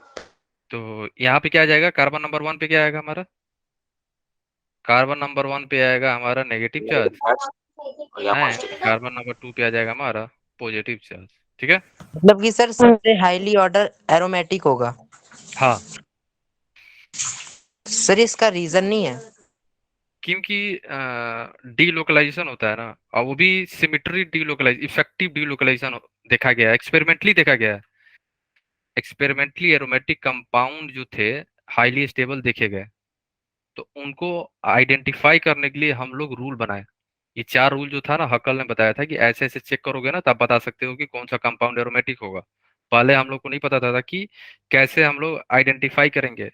तो यहाँ पे क्या आ जाएगा? कार्बन नंबर 1 पे क्या आएगा हमारा? कार्बन नंबर 1 पे आएगा हमारा नेगेटिव चार्ज और यहाँ है। पॉजिटिव। कार्बन नंबर 2 पे आ जाएगा हमारा पॉजिटिव चार्ज, ठीक है? मतलब कि सर सबसे हाईली ऑर्डर एरोमेटिक होगा। हाँ, सर इसका रीजन नहीं है? क्योंकि डीलोकलाइजेशन होता है ना, और वो भी सिमेट्री डीलोकलाइज, इफेक्टिव डीलोकलाइजेशन देखा गया है, एक्सपेरिमेंटली देखा गया है। एक्सपेरिमेंटली एरोमेटिक कंपाउंड जो थे हाईली स्टेबल देखे गए, तो उनको आइडेंटिफाई करने के लिए हम लोग रूल बनाए। ये 4 रूल जो था ना, हकल ने बताया था कि ऐसे ऐसे चेक करोगे ना तब बता सकते हो कि कौन सा कंपाउंड एरोमेटिक होगा। पहले हम लोग को नहीं पता था कि कैसे हम लोग आइडेंटिफाई करेंगे,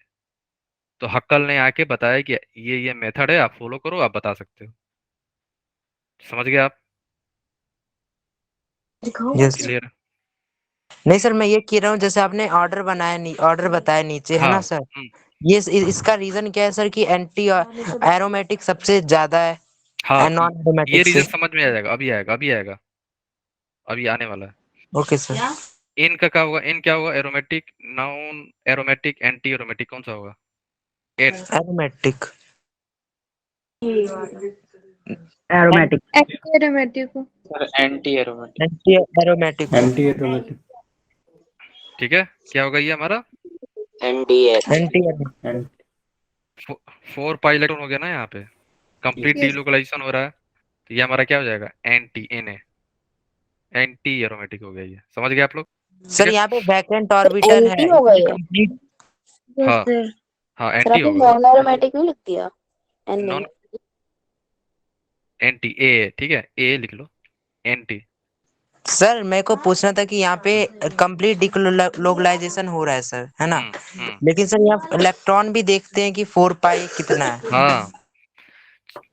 तो हक्कल ने आके बताया कि ये मेथड है, आप फॉलो करो, आप बता सकते हो। समझ गए आप? यस। क्लियर? नहीं सर, मैं ये कह रहा हूँ जैसे आपने ऑर्डर बनाया, ऑर्डर बताया नीचे, है हाँ। ना सर? ये इसका रीजन क्या है सर कि एंटी एरोमेटिक सबसे ज्यादा हाँ, है नॉन ये एरोमेटिक रीजन से? समझ में आ जाएगा, अभी आएगा, अभी आएगा, अभी आने वाला है। Okay sir. इन का क्या होगा? इन क्या होगा? Aromatic, non aromatic, anti aromatic, कौन सा होगा? एन। एरोमेटिक। एरोमेटिक। एरोमेटिक को एंटी एरोमेटिक को। एंटी एरोमेटिक ठीक है, क्या होगा ये हमारा? Anti anti and 4 pi electron हो गया ना यहाँ पे, कंप्लीट डीलोकलाइजेशन हो रहा है, तो ये हमारा क्या हो जाएगा? एंटी, एन, एंटी एरोमेटिक हो गया ये। समझ गए आप लोग? ठीक सर है। यहाँ पे वैकेंट ऑर्बिटल है, एंटी होगा ये। कंप्लीट। यस हाँ, सर। हाँ सर एंटी आपने होगा। नॉन एरोमेटिक नहीं लिख दिया? एन नॉन नहीं। एंटी ए, ठीक है, ए लिख लो, एंटी। सर मेरे को पूछना था कि यहाँ पे कंप्लीट डिकोलोकलाइजेशन हो रहा है सर, है ना? हम्म। लेकिन सर यहाँ इलेक्ट्रॉन भी देखते हैं कि 4 पाई कितना है। हाँ,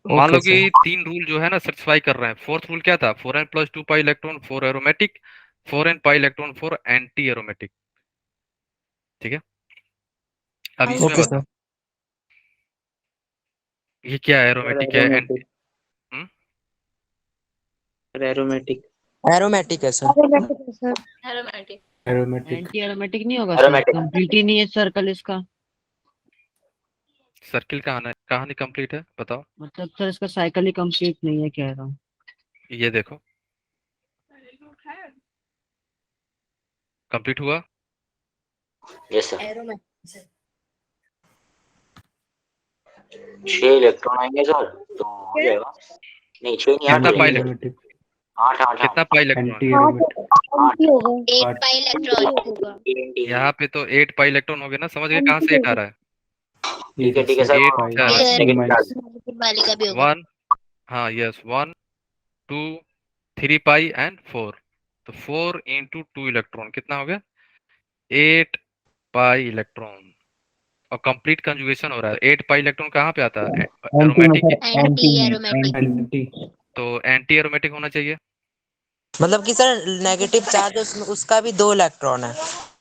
मान ओके लो कि सर। 3 रूल जो है ना सेटिस्फाई कर रहे हैं। फोर्थ रूल क्या था? 4n+2 pi electron 4 aromatic, 4n pi electron 4 anti aromatic, ठीक है? अब इसमें ओके बताओ, सर। ये क्या है? एरोमेटिक है, एंटी? एरोमेटिक है सर। एरोमेटिक है sir. Aromatic. Aromatic anti aromatic नहीं होगा सर? एरोमेटिक कंप्लीट ही नहीं है सर्कल इसका। सर्किल कहानी कंप्लीट है, बताओ। मतलब सर इसका साइकिल ही कंप्लीट नहीं है कह रहा हूँ। ये देखो, कंप्लीट हुआ। Yes sir. 6 इलेक्ट्रॉन आएंगे सर तो हो जाएगा। नहीं 6 नहीं, 8 कितना एंटी पाई आएंगे। इलेक्ट्रॉन? एरोमेटिक 8 8 कितना 8 pi electron? Anti aromatic anti होगा। 8 आठ पाई इलेक्ट्रॉन। होगा। यहाँ पे तो 8 पाई इलेक्ट्रॉन हो गए ना। समझ गए कहाँ से एंटी 8 आ होगा। रहा है? ये ठीक है सर। 8 पाई चार ये टू नेगेटिव माइनस चार्ज। वाले का भी होगा। 1, हाँ यस, 1, 2, 3 पाई एंड 4। तो 4 इंटू 2 इलेक्ट्रॉन कितना हो गया? 8 पाई इलेक्ट्रॉन। और कंप्लीट कंजुगेशन हो रहा है। 8 पाई इलेक्ट्रॉन कहाँ पे आता है? एंटी में एरोमेटिक। सर एंटी एंटी में एरोमेटिक। एंटी तो एंटी एरोमेटिक होना चाहिए। मतलब कि सर नेगेटिव चार्ज उसका भी 2 इलेक्ट्रॉन है।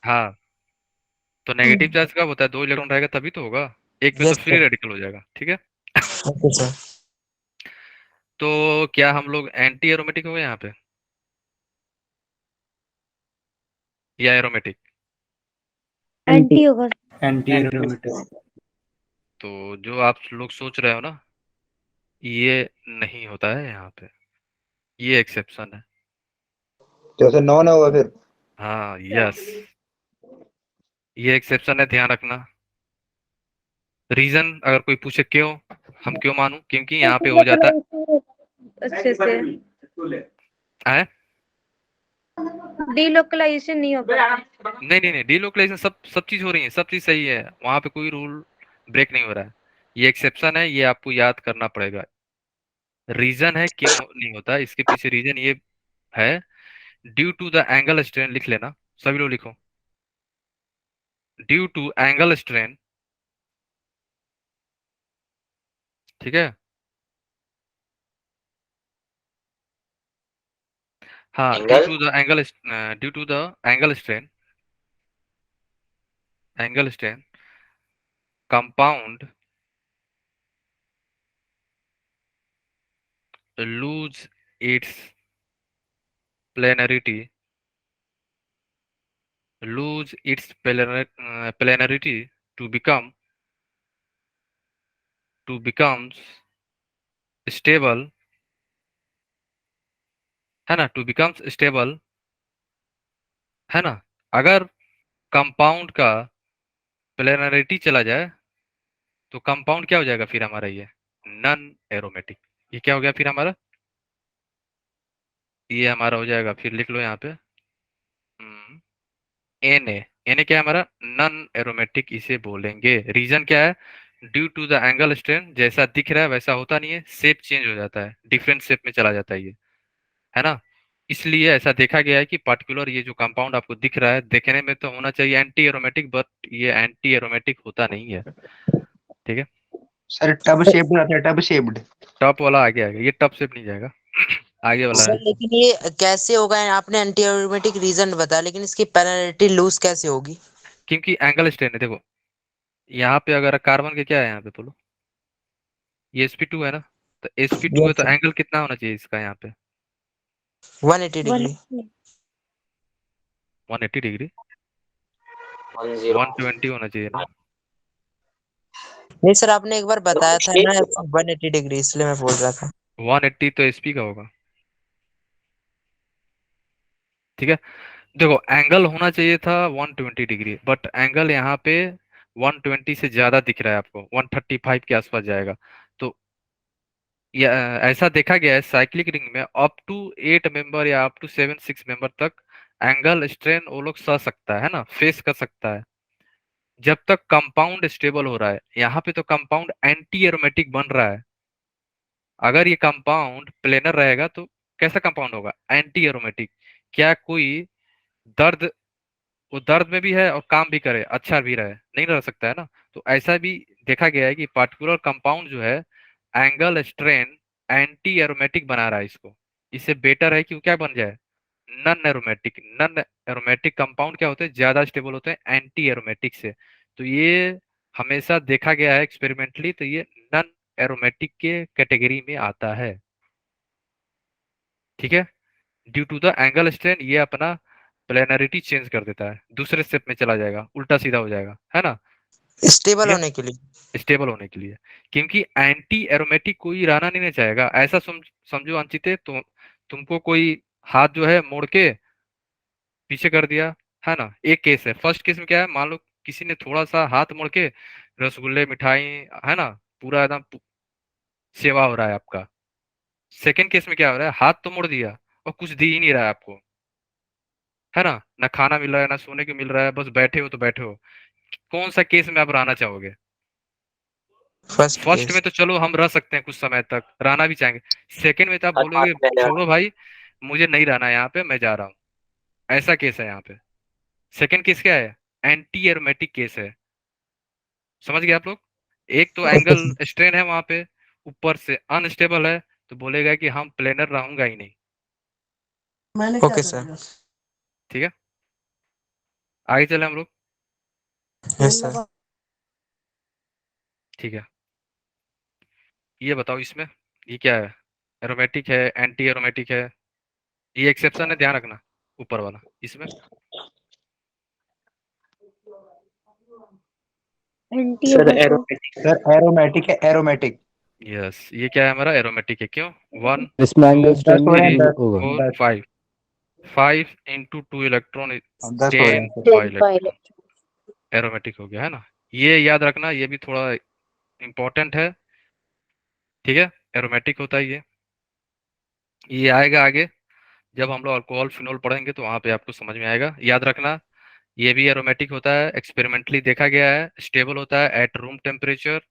हाँ, तो नेगेटिव चार्ज कब होता है? 2 इलेक्ट्रॉन रहेगा तभी तो होगा। एक पे तो यस फ्री सर। रेडिकल हो जाएगा, ठीक है? Okay sir. तो क्या हम लोग एंटी एरोमेटिक हो गए यहाँ पे, या एरोमेटिक? एंटी होगा। एंटी एरोमेटिक तो जो आप लोग सोच रहे हो ना, ये नहीं होता है यहाँ पे, ये एक्सेप्शन है। तो ऐसे नॉन होगा फिर। हाँ यस, ये एक्सेप्शन है, ध्यान रखना। रीजन अगर कोई पूछे क्यों, हम क्यों मानूं, क्योंकि यहाँ पे हो जाता अच्छे से है। डीलोकलाइजेशन नहीं होगा। नहीं नहीं नहीं, डीलोकलाइजेशन सब चीज हो रही है, सब चीज सही है, वहां पे कोई रूल ब्रेक नहीं हो रहा है। ये एक्सेप्शन है, ये आपको याद करना पड़ेगा। रीजन है क्यों नहीं होता, इसके पीछे रीजन ये है, due to the angle strain, लिख लेना, सभी लोग लिखो, ड्यू टू एंगल स्ट्रेन, ठीक है। हाँ, angle due to the angle strain, angle strain, compound lose its planarity, planarity to becomes stable, है ना, टू becomes stable, है ना। अगर कंपाउंड का प्लेनरिटी चला जाए तो कंपाउंड क्या हो जाएगा फिर हमारा, ये नॉन एरोमेटिक। ये क्या हो गया फिर हमारा, ये हमारा हो जाएगा, फिर लिख लो यहाँ पे एन ए क्या है हमारा, नॉन एरोमेटिक इसे बोलेंगे। रीजन क्या है, due to the angle strain, जैसा दिख रहा है वैसा होता नहीं है, शेप चेंज हो जाता है, डिफरेंट शेप में चला जाता है ये, है ना। इसलिए ऐसा देखा गया है कि पार्टिकुलर ये जो कंपाउंड आपको दिख रहा है, देखने में तो होना चाहिए एंटी एरोमेटिक, बट ये एंटी एरोमेटिक होता नहीं है, ठीक है। सर टब शेप्ड रहता है, टब शेप्ड। टॉप वाला आगे आएगा, ये टॉप शेप नहीं जाएगा, आगे वाला सर है। लेकिन ये कैसे होगा, आपने एंटी एरोमेटिक रीजन बताया, लेकिन इसकी पेनल्टी लूज कैसे होगी? क्योंकि एंगल स्ट्रेन है, देखो यहाँ पे अगर कार्बन के क्या है यहाँ पे बोलो, ये sp2 है ना, तो sp2 है यस तो सर, एंगल कितना होना चाहिए इसका यहाँ पे, 180 डिग्री। 180 डिग्री, 10। 120 होना चाहिए ना। नहीं सर, आपने एक बार तो बताया था ना शेप होगा। 180 डिग्री, इसलिए मैं बोल रहा था। 180 तो sp का होगा, ठीक है। देखो एंगल होना चाहिए था 120 डिग्री, बट एंगल यहाँ पे 120 से ज्यादा दिख रहा है आपको, 135 के आसपास जाएगा। तो ये ऐसा देखा गया है साइक्लिक रिंग में, अप टू 8 मेंबर या अप टू 7 6 मेंबर तक एंगल स्ट्रेन वो लोग सह सकता है ना, फेस कर सकता है, जब तक कंपाउंड स्टेबल हो रहा है। यहाँ पे तो कंपाउंड एंटी एरोमेटिक बन रहा है, अगर ये कंपाउंड प्लेनर रहेगा तो कैसा कंपाउंड होगा, एंटी एरोमेटिक। क्या कोई दर्द, वो दर्द में भी है और काम भी करे, अच्छा भी रहे, नहीं रह सकता है ना। तो ऐसा भी देखा गया है कि पार्टिकुलर कंपाउंड जो है एंगल स्ट्रेन एंटी एरोमेटिक बना रहा है इसको, इससे बेटर है कि वो क्या बन जाए, non aromatic. Non aromatic compound क्या होते हैं, ज्यादा स्टेबल होते हैं एंटी एरोमेटिक से। तो ये हमेशा देखा गया है एक्सपेरिमेंटली, तो ये नन एरोमेटिक के कैटेगरी में आता है, ठीक है। Due to the angle strain ये अपना प्लेनरिटी चेंज कर देता है, दूसरे स्टेप में चला जाएगा, उल्टा सीधा हो जाएगा, है ना। स्टेबल ठीक होने के लिए। है, स्टेबल होने के लिए, क्योंकि एंटी एरोमेटिक कोई रहना नहीं चाहेगा। ऐसा समझो अंचिते, तो तुमको कोई हाथ जो है मोड़ के पीछे कर दिया, है ना। एक केस है, फर्स्ट केस में क्या है, मान लो किसी ने थोड़ा सा हाथ मोड़ के रसगुल्ले मिठाई, है ना, पूरा एकदम सेवा हो रहा है आपका। सेकंड केस में क्या हो रहा है, हाथ तो मोड़ दिया और कुछ दी ही नहीं रहा है आपको, है ना, ना खाना मिल रहा है ना सोने को मिल रहा है, बस बैठे हो तो बैठे हो। कौन सा केस में आप रहना चाहोगे? First first case. में तो चलो हम रह सकते हैं कुछ समय तक, रहना भी चाहेंगे। सेकंड में तो आप हर बात बोलोगे पहले छोड़ो भाई, मुझे नहीं रहना यहाँ पे, मैं जा रहा हूँ। ऐसा केस है यहाँ पे। सेकंड केस क्या है, एंटी एरोमेटिक केस है, समझ गए आप लोग। एक तो ओके एंगल सर। स्ट्रेन है वहां पे, ऊपर से अनस्टेबल है, तो बोलेगा कि हम प्लेनर रहूंगा ही नहीं, ओके सर। ठीक है। आगे चले हम लोग, यस सर। ठीक है। ये बताओ इसमें, ये क्या है, एरोमेटिक है एंटी एरोमेटिक है, ये एक्सेप्शन है, ध्यान रखना, ऊपर वाला इसमें। एंटी सर होगा तो एरोमेटिक, सर एरोमेटिक है, एरोमेटिक। यस, ये क्या है हमारा, एरोमेटिक है, क्यों, 1 इसमें 2 एंगल स्ट्रेन 10 हो नहीं रहे हैं, 3 यूज 10। होगा। 4 10। 5 5 into 2 इलेक्ट्रॉन 10 हो रहे 10 हैं sir. pi 10 pi electron aromatic हो गया है ना। ये याद रखना, ये भी थोड़ा इम्पोर्टेंट है, ठीक है। एरोमेटिक होता है ये आएगा आगे जब हम लोग अल्कोहल फिनोल पढ़ेंगे तो वहां पे आपको समझ में आएगा। याद रखना ये भी एरोमेटिक होता है, एक्सपेरिमेंटली देखा गया है, स्टेबल होता है at room temperature.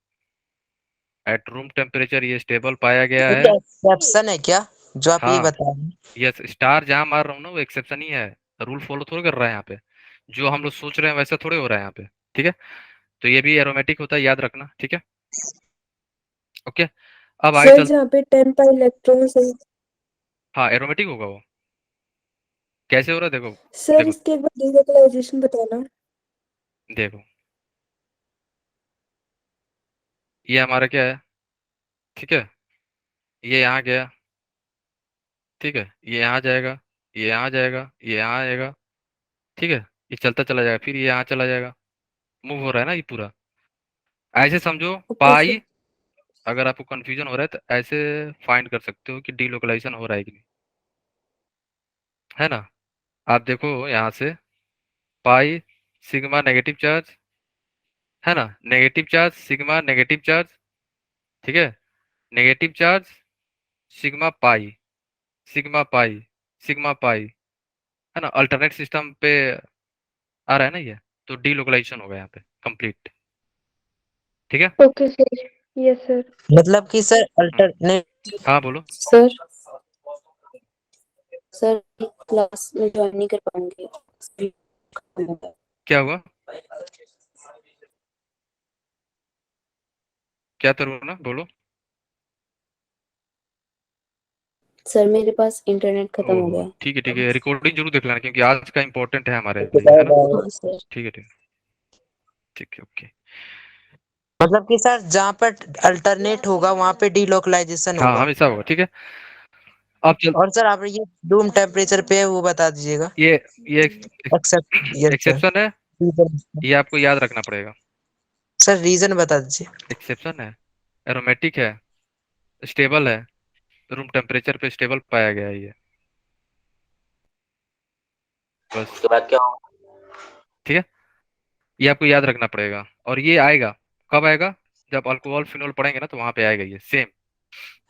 At room temperature ये स्टेबल पाया गया ये है। एक्सेप्शन है क्या जो आप ये हाँ, बता रहे हैं? यस, स्टार जहां मार रहा हूँ ना वो एक्सेप्शन ही है, रूल फॉलो थोड़ा कर रहा है यहाँ पे। जो हम लोग सोच रहे हैं वैसा थोड़े हो रहा है यहाँ पे, ठीक है। तो ये भी एरोमेटिक होता है, याद रखना, ठीक है। ओके, अब आगे सर चल। जहाँ पे 10 पाई इलेक्ट्रॉन्स है, हाँ, एरोमेटिक होगा वो। कैसे हो रहा है देखो। सर देखो इसके एक बार डीलोकलाइजेशन बताना। देखो, ये हमारा क्या है, ठीक है। ये यहाँ गया, ठीक है। ये यहाँ जाएगा, ये यहाँ जाएगा, ये यहाँ आएगा, ठीक है। ये चलता चला जाएगा, फिर ये यहाँ चला जाएगा। मूव हो रहा है ना ये पूरा। ऐसे समझो ओके सर। पाई। अगर आपको कंफ्यूजन हो रहा है तो ऐसे फाइंड कर सकते हो कि डीलोकलाइजेशन हो रहा है कि नहीं, है ना। आप देखो यहाँ से पाई सिग्मा नेगेटिव चार्ज, है ना। Negative charge sigma negative charge, ठीक है। Negative charge sigma pi, sigma pi, sigma pi, है ना। अल्टरनेट सिस्टम पे आ रहा है ना ये, तो डीलोकलाइजेशन होगा यहाँ पे कंप्लीट, ठीक है। Okay sir. Yes sir. मतलब कि सर अल्टरनेट। हाँ बोलो। सर सर क्लास में ज्वाइन नहीं कर पाएंगे। क्या हुआ, क्या ना बोलो। सर मेरे पास इंटरनेट खत्म हो ओहो, गया। ठीक है, रिकॉर्डिंग जरूर देख लेना क्योंकि आज का इम्पोर्टेंट है हमारे लिए, है ना। हाँ सर। ठीक है, ठीक है, ठीक है, ओके। मतलब कि सर जहाँ पर अल्टरनेट होगा वहाँ पे डीलोकलाइजेशन हाँ, होगा। हमेशा होगा, ठीक है। अब चल, और सर आप ये रूम टेम्परेचर पे है वो बता दीजिएगा। ये एक्सेप्ट यस सर। एक्सेप्शन है, रीजन ये आपको याद रखना पड़ेगा। सर रीजन बता दीजिए। एक्सेप्शन है, एरोमेटिक है, स्टेबल है, रूम टेम्परेचर पे स्टेबल पाया गया है ये, बस, उसके बाद क्या होगा? ठीक है। ये आपको याद रखना पड़ेगा और ये आएगा, कब आएगा, जब अल्कोहल फिनोल पढ़ेंगे ना तो वहां पे आएगा ये सेम।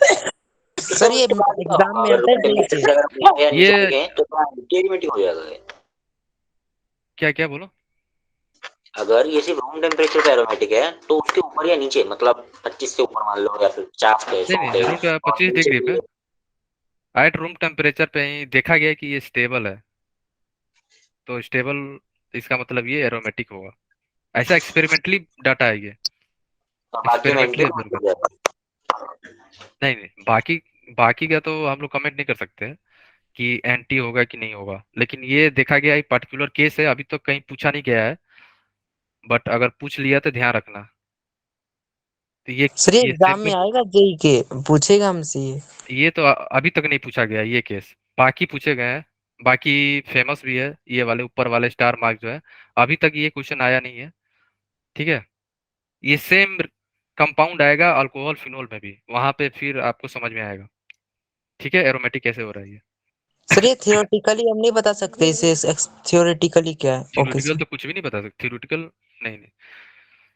तो सर सर ये उसके बाद क्या एग्जाम होगा में अगर आता है रूम जेई टेम्परेचर के। से अगर हम ऊपर या नीचे ये देखें तो क्या एडिमेटिक हो जाएगा ये? क्या क्या बोलो। अगर ये सिर्फ रूम टेम्परेचर पे एरोमेटिक है तो उसके ऊपर या नीचे मतलब 25 से ऊपर मान लो या फिर 50 पे नहीं 100 नहीं, पे रूम और 25 नीचे डिग्री भी पे, है, एट रूम टेम्परेचर पे ही देखा गया कि ये स्टेबल है, तो स्टेबल इसका मतलब ये एरोमेटिक होगा। ऐसा एक्सपेरिमेंटली डाटा है ये, और बाकी में एक्सपेरिमेंटली एंटी ऑब्जर्व हो कर। जाएगा। नहीं नहीं, बाकी बाकी का तो हम लोग कमेंट नहीं कर सकते हैं कि एंटी होगा कि नहीं होगा, लेकिन ये देखा गया एक पर्टिकुलर केस है, अभी तो कहीं पूछा नहीं गया है, बट अगर पूछ लिया तो ध्यान रखना। तो सर ये ये एग्जाम में सिंपल, आएगा जेई के, पूछेगा हमसे ये। ये तो अभी तक नहीं पूछा गया ये केस, बाकी पूछे गए हैं। बाकी फेमस भी है ये वाले ऊपर वाले स्टार मार्क जो है, अभी तक ये क्वेश्चन आया नहीं है, ठीक है। ये सेम कंपाउंड आएगा अल्कोहल फिनोल में भी, वहां पे फिर आपको समझ में आएगा, ठीक है, एरोमेटिक कैसे हो रहा है ये। सर ये थियोरेटिकली हम नहीं बता सकते इसे, थियोरेटिकली क्या है? Okay theoretical sir. तो कुछ भी नहीं बता सकते, थ्योरेटिकल नहीं नहीं,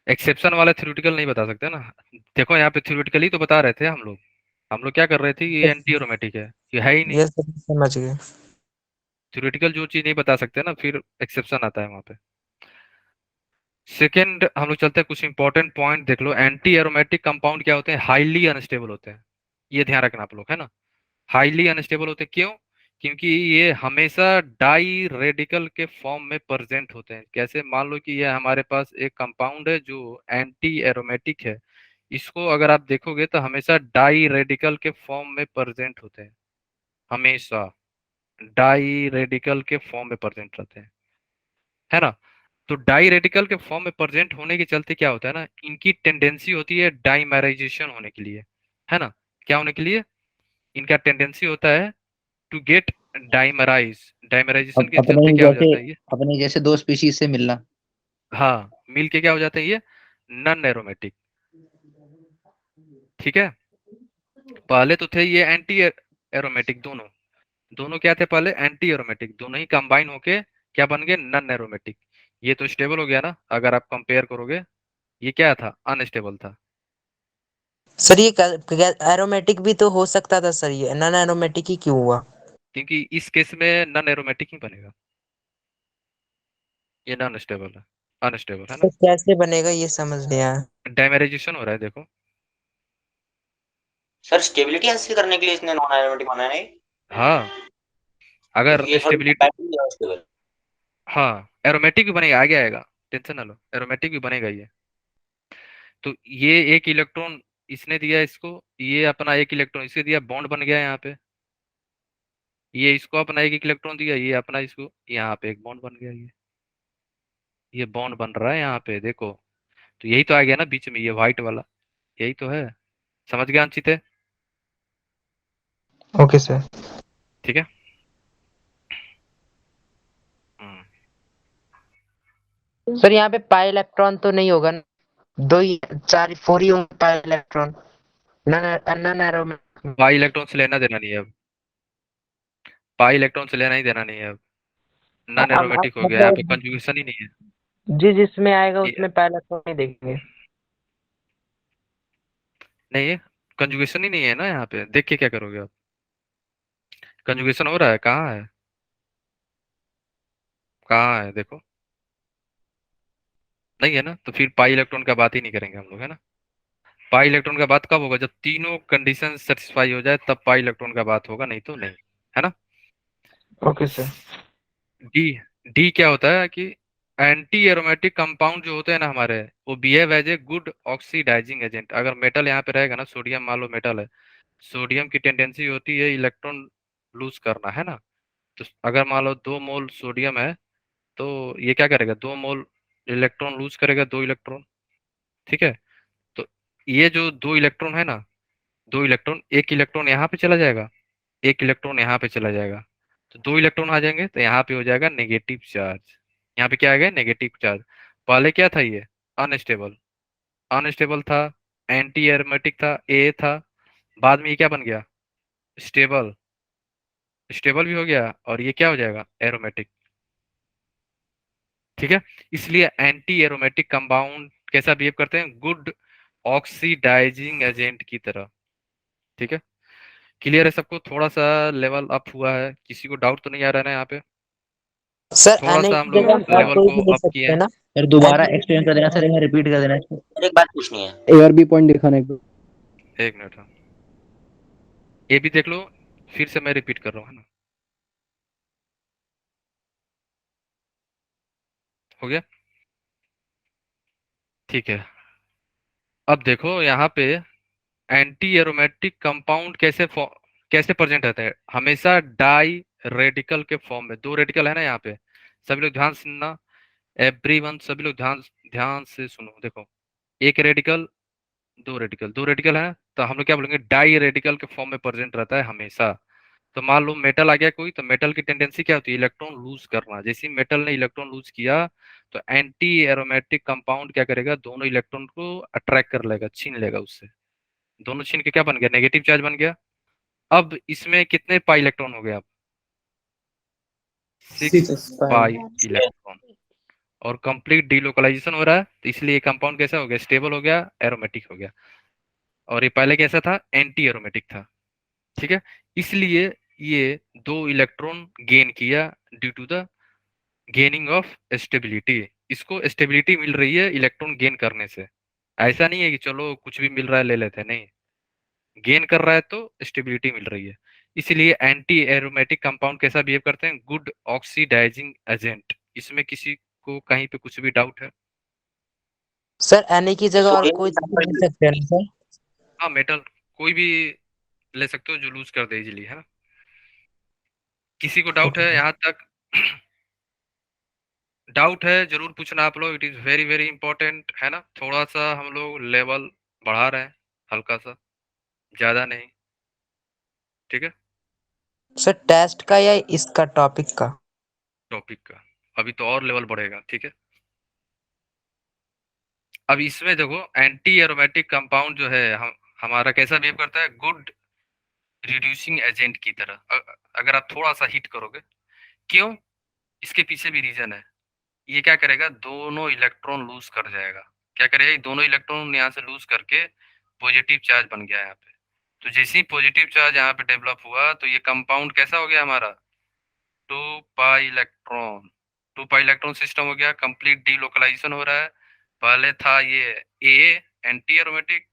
एक्सेप्शन वाला थ्योरेटिकल नहीं बता सकते ना। देखो यहाँ पे थ्योरेटिकली तो बता रहे थे हम लोग क्या कर रहे थे, ये एंटी एरोमेटिक है, ये है ही नहीं। यस सर समझ गए। थ्योरेटिकल जो चीज नहीं बता सकते ना फिर एक्सेप्शन आता है वहां पे। सेकेंड हम लोग चलते हैं, कुछ इंपॉर्टेंट पॉइंट देख लो। एंटी एरोमेटिक कंपाउंड क्या होते हैं, हाईली अनस्टेबल होते हैं, ये ध्यान रखना आप लोग, है ना। हाईली अनस्टेबल होते हैं क्यों, क्योंकि ये हमेशा डाई रेडिकल के फॉर्म में प्रेजेंट होते हैं। कैसे, मान लो कि ये हमारे पास एक कंपाउंड है जो एंटी एरोमेटिक है, इसको अगर आप देखोगे तो हमेशा डाई रेडिकल के फॉर्म में प्रेजेंट होते हैं, हमेशा डाई रेडिकल के फॉर्म में प्रेजेंट रहते हैं, है ना। तो डाई रेडिकल के फॉर्म में प्रेजेंट होने के चलते क्या होता है ना, इनकी टेंडेंसी होती है डाइमराइजेशन होने के लिए, है ना। क्या होने के लिए, इनका टेंडेंसी होता है टू गेट डाइमराइज, डाइमराइजेशन के चलते क्या हो जाता है ये, अपने जैसे दो स्पीशीज से मिलना। हाँ, मिल के क्या हो जाता है ये, नन एरोमेटिक, ठीक है। पहले तो थे ये एंटी एरोमेटिक दोनों, दोनों क्या थे पहले, एंटी एरोमेटिक, दोनों ही कंबाइन होके क्या बन गए, नन एरोमेटिक। ये तो स्टेबल हो गया ना, अगर आप कंपेयर करोगे। ये क्या था, अनस्टेबल था। सर ये एरोमेटिक भी तो हो सकता था सर, ये नॉन एरोमेटिक ही क्यों हुआ? क्योंकि इस केस में नन एरोमेटिक ही बनेगा, ये नॉन स्टेबल है, अनस्टेबल है ना। सर कैसे बनेगा ये समझ नहीं आया। डायमेराइजेशन हो रहा है देखो। सर स्टेबिलिटी हासिल करने के लिए इसने नॉन एरोमेटिक बनाया है। हाँ, तो अगर ये थोड़ा स्टेबिलिटी, बैटरी है स्टेबल। हाँ एरोमेटिक भी बनेगा, आगे आएगा, टेंशन ना लो, एरोमेटिक भी बनेगा ये। तो ये एक इलेक्ट्रॉन इसने दिया इसको, ये अपना एक इलेक्ट्रॉन इसे दिया, बॉन्ड बन गया यहाँ पे। ये इसको अपना एक इलेक्ट्रॉन दिया, ये अपना इसको, यहाँ पे एक बॉन्ड बन गया, ये बॉन्ड बन रहा है यहाँ पे देखो। तो यही तो आ गया ना बीच में, ये व्हाइट वाला, यही तो है। समझ गया अंचित है? Okay sir. ठीक है। हम्म, सर यहाँ पे पाई इलेक्ट्रॉन तो नहीं होगा ना? दो ही, चार, फोर ही होंगे pi electron, non aromatic. Pi electron से लेना देना नहीं है अब, पाई इलेक्ट्रॉन से लेना ही देना नहीं है अब, नॉन अब एरोमेटिक हो गया, यहाँ पे मतलब कंजुगेशन ही नहीं है। जिसमें आएगा ये- उसमें पाई इलेक्ट्रॉन नहीं देखेंगे। नहीं, कंजुगेशन ही नहीं है ना यहाँ पे, देख के क्या करोगे आप? कंजुगेशन हो रहा है, कहाँ है, कहाँ है देखो, नहीं है ना, तो फिर पाई इलेक्ट्रॉन का बात ही नहीं करेंगे हम लोग, है ना। पाई इलेक्ट्रॉन का बात कब होगा, जब तीनों कंडीशन सेटिस्फाई हो जाए तब पाई इलेक्ट्रॉन का बात होगा, नहीं तो नहीं, है ना। Okay sir. डी, डी क्या होता है कि एंटी एरोमेटिक कंपाउंड जो होते हैं ना हमारे, वो behave as a good oxidising agent. अगर मेटल यहाँ पे रहेगा ना, सोडियम मान लो मेटल है, सोडियम की टेंडेंसी होती है इलेक्ट्रॉन लूज करना, है ना। तो अगर मान लो 2 मोल सोडियम है, तो ये क्या करेगा, 2 मोल इलेक्ट्रॉन लूज करेगा, 2 इलेक्ट्रॉन, ठीक है। तो ये जो 2 इलेक्ट्रॉन है ना, 2 इलेक्ट्रॉन, एक इलेक्ट्रॉन यहाँ पे चला जाएगा, एक इलेक्ट्रॉन यहाँ पे चला जाएगा, तो 2 इलेक्ट्रॉन आ जाएंगे, तो यहाँ पे हो जाएगा नेगेटिव चार्ज। यहाँ पे क्या आ गया, नेगेटिव चार्ज। पहले क्या था ये, अनस्टेबल, अनस्टेबल था, एंटी एरोमेटिक था, ए था। बाद में ये क्या बन गया, स्टेबल, स्टेबल भी हो गया, और ये क्या हो जाएगा, एरोमेटिक, ठीक है। इसलिए एंटी एरोमेटिक कंपाउंड कैसा बिहेव करते हैं, गुड ऑक्सीडाइजिंग एजेंट की तरह, ठीक है। क्लियर है सबको, थोड़ा सा लेवल अप हुआ है, किसी को डाउट तो नहीं आ रहा है ना यहाँ पे? सर थोड़ा एन सा की हम जगह लोग हम और लेवल कोई को भी ले अप किए सकते हैं हैं। ना? सर दोबारा एन एक्सप्लेन कर देना सर, एक रिपीट कर देना इसको। सर एक बात पूछनी है। ए और बी पॉइंट दिखाना एक बार। एक मिनट, हाँ, ये भी देख लो, फिर से मैं रिपीट कर रहा हूँ, है ना। हो गया, ठीक है। अब देखो यहाँ पे एंटी एरोमेटिक कंपाउंड कैसे प्रेजेंट रहता है, हमेशा डाई रेडिकल के फॉर्म में। 2 रेडिकल है ना यहाँ पे, सभी लोग ध्यान से सुनना, एवरीवन सभी लोग ध्यान ध्यान से सुनो, देखो, एक रेडिकल, 2 रेडिकल, 2 रेडिकल है, तो हम लोग क्या बोलेंगे, डाई रेडिकल के फॉर्म में प्रेजेंट रहता है हमेशा। तो मान लो मेटल आ गया कोई, तो मेटल की टेंडेंसी क्या होती है, इलेक्ट्रॉन लूज करना। जैसे ही मेटल ने इलेक्ट्रॉन लूज किया, तो एंटी एरोमेटिक कंपाउंड क्या करेगा, दोनों इलेक्ट्रॉन को अट्रैक्ट कर लेगा, छीन लेगा उससे, दोनों छीन के क्या बन गया, नेगेटिव चार्ज बन गया। अब इसमें कितने पाई इलेक्ट्रॉन हो गए, अब 6 पाई इलेक्ट्रॉन, और कंप्लीट डीलोकलाइजेशन हो रहा है, तो इसलिए कंपाउंड कैसा हो गया, स्टेबल हो गया, एरोमेटिक हो गया। और ये पहले कैसा था, एंटी एरोमेटिक था, ठीक है। इसलिए ये 2 इलेक्ट्रॉन गेन किया due to the gaining of stability. इसको स्टेबिलिटी मिल रही है इलेक्ट्रॉन गेन करने से, ऐसा नहीं है कि चलो कुछ भी मिल रहा है ले लेते हैं, नहीं, गेन कर रहा है तो स्टेबिलिटी मिल रही है। इसलिए एंटी एरोमेटिक कंपाउंड कैसा बिहेव करते हैं, गुड ऑक्सीडाइजिंग एजेंट। इसमें किसी को कहीं पे कुछ भी डाउट है? सर एन की जगह और सोडियम कोई की चीज ले सल्फर सकते हैं ना सर? हाँ, मेटल कोई भी ले सकते हो जो लूज कर दे इजीली, है ना। किसी को डाउट ओके है सर। यहाँ तक? डाउट है जरूर पूछना आप लोग, it is very very important, है ना। थोड़ा सा हम लोग लेवल बढ़ा रहे हैं, हल्का सा, ज्यादा नहीं, ठीक है। सर टेस्ट का या इसका टॉपिक का? टॉपिक का, अभी तो और लेवल बढ़ेगा, ठीक है। अब इसमें देखो एंटी एरोमेटिक कंपाउंड जो है, हम हमारा कैसा बिहेव करता है, गुड रिड्यूसिंग एजेंट की तरह। अगर आप थोड़ा सा हिट करोगे, क्यों? इसके पीछे भी रीजन है। ये क्या करेगा, दोनों इलेक्ट्रॉन लूज कर जाएगा। क्या करेगा, दोनों इलेक्ट्रॉन यहाँ से लूज करके पॉजिटिव चार्ज बन गया यहाँ पे। तो जैसे ही पॉजिटिव चार्ज यहाँ पे डेवलप हुआ तो ये कंपाउंड कैसा हो गया हमारा, 2 पाई इलेक्ट्रॉन सिस्टम हो गया। कंप्लीट डीलोकलाइजेशन हो रहा है। पहले था ये ए एंटी एरोमेटिक,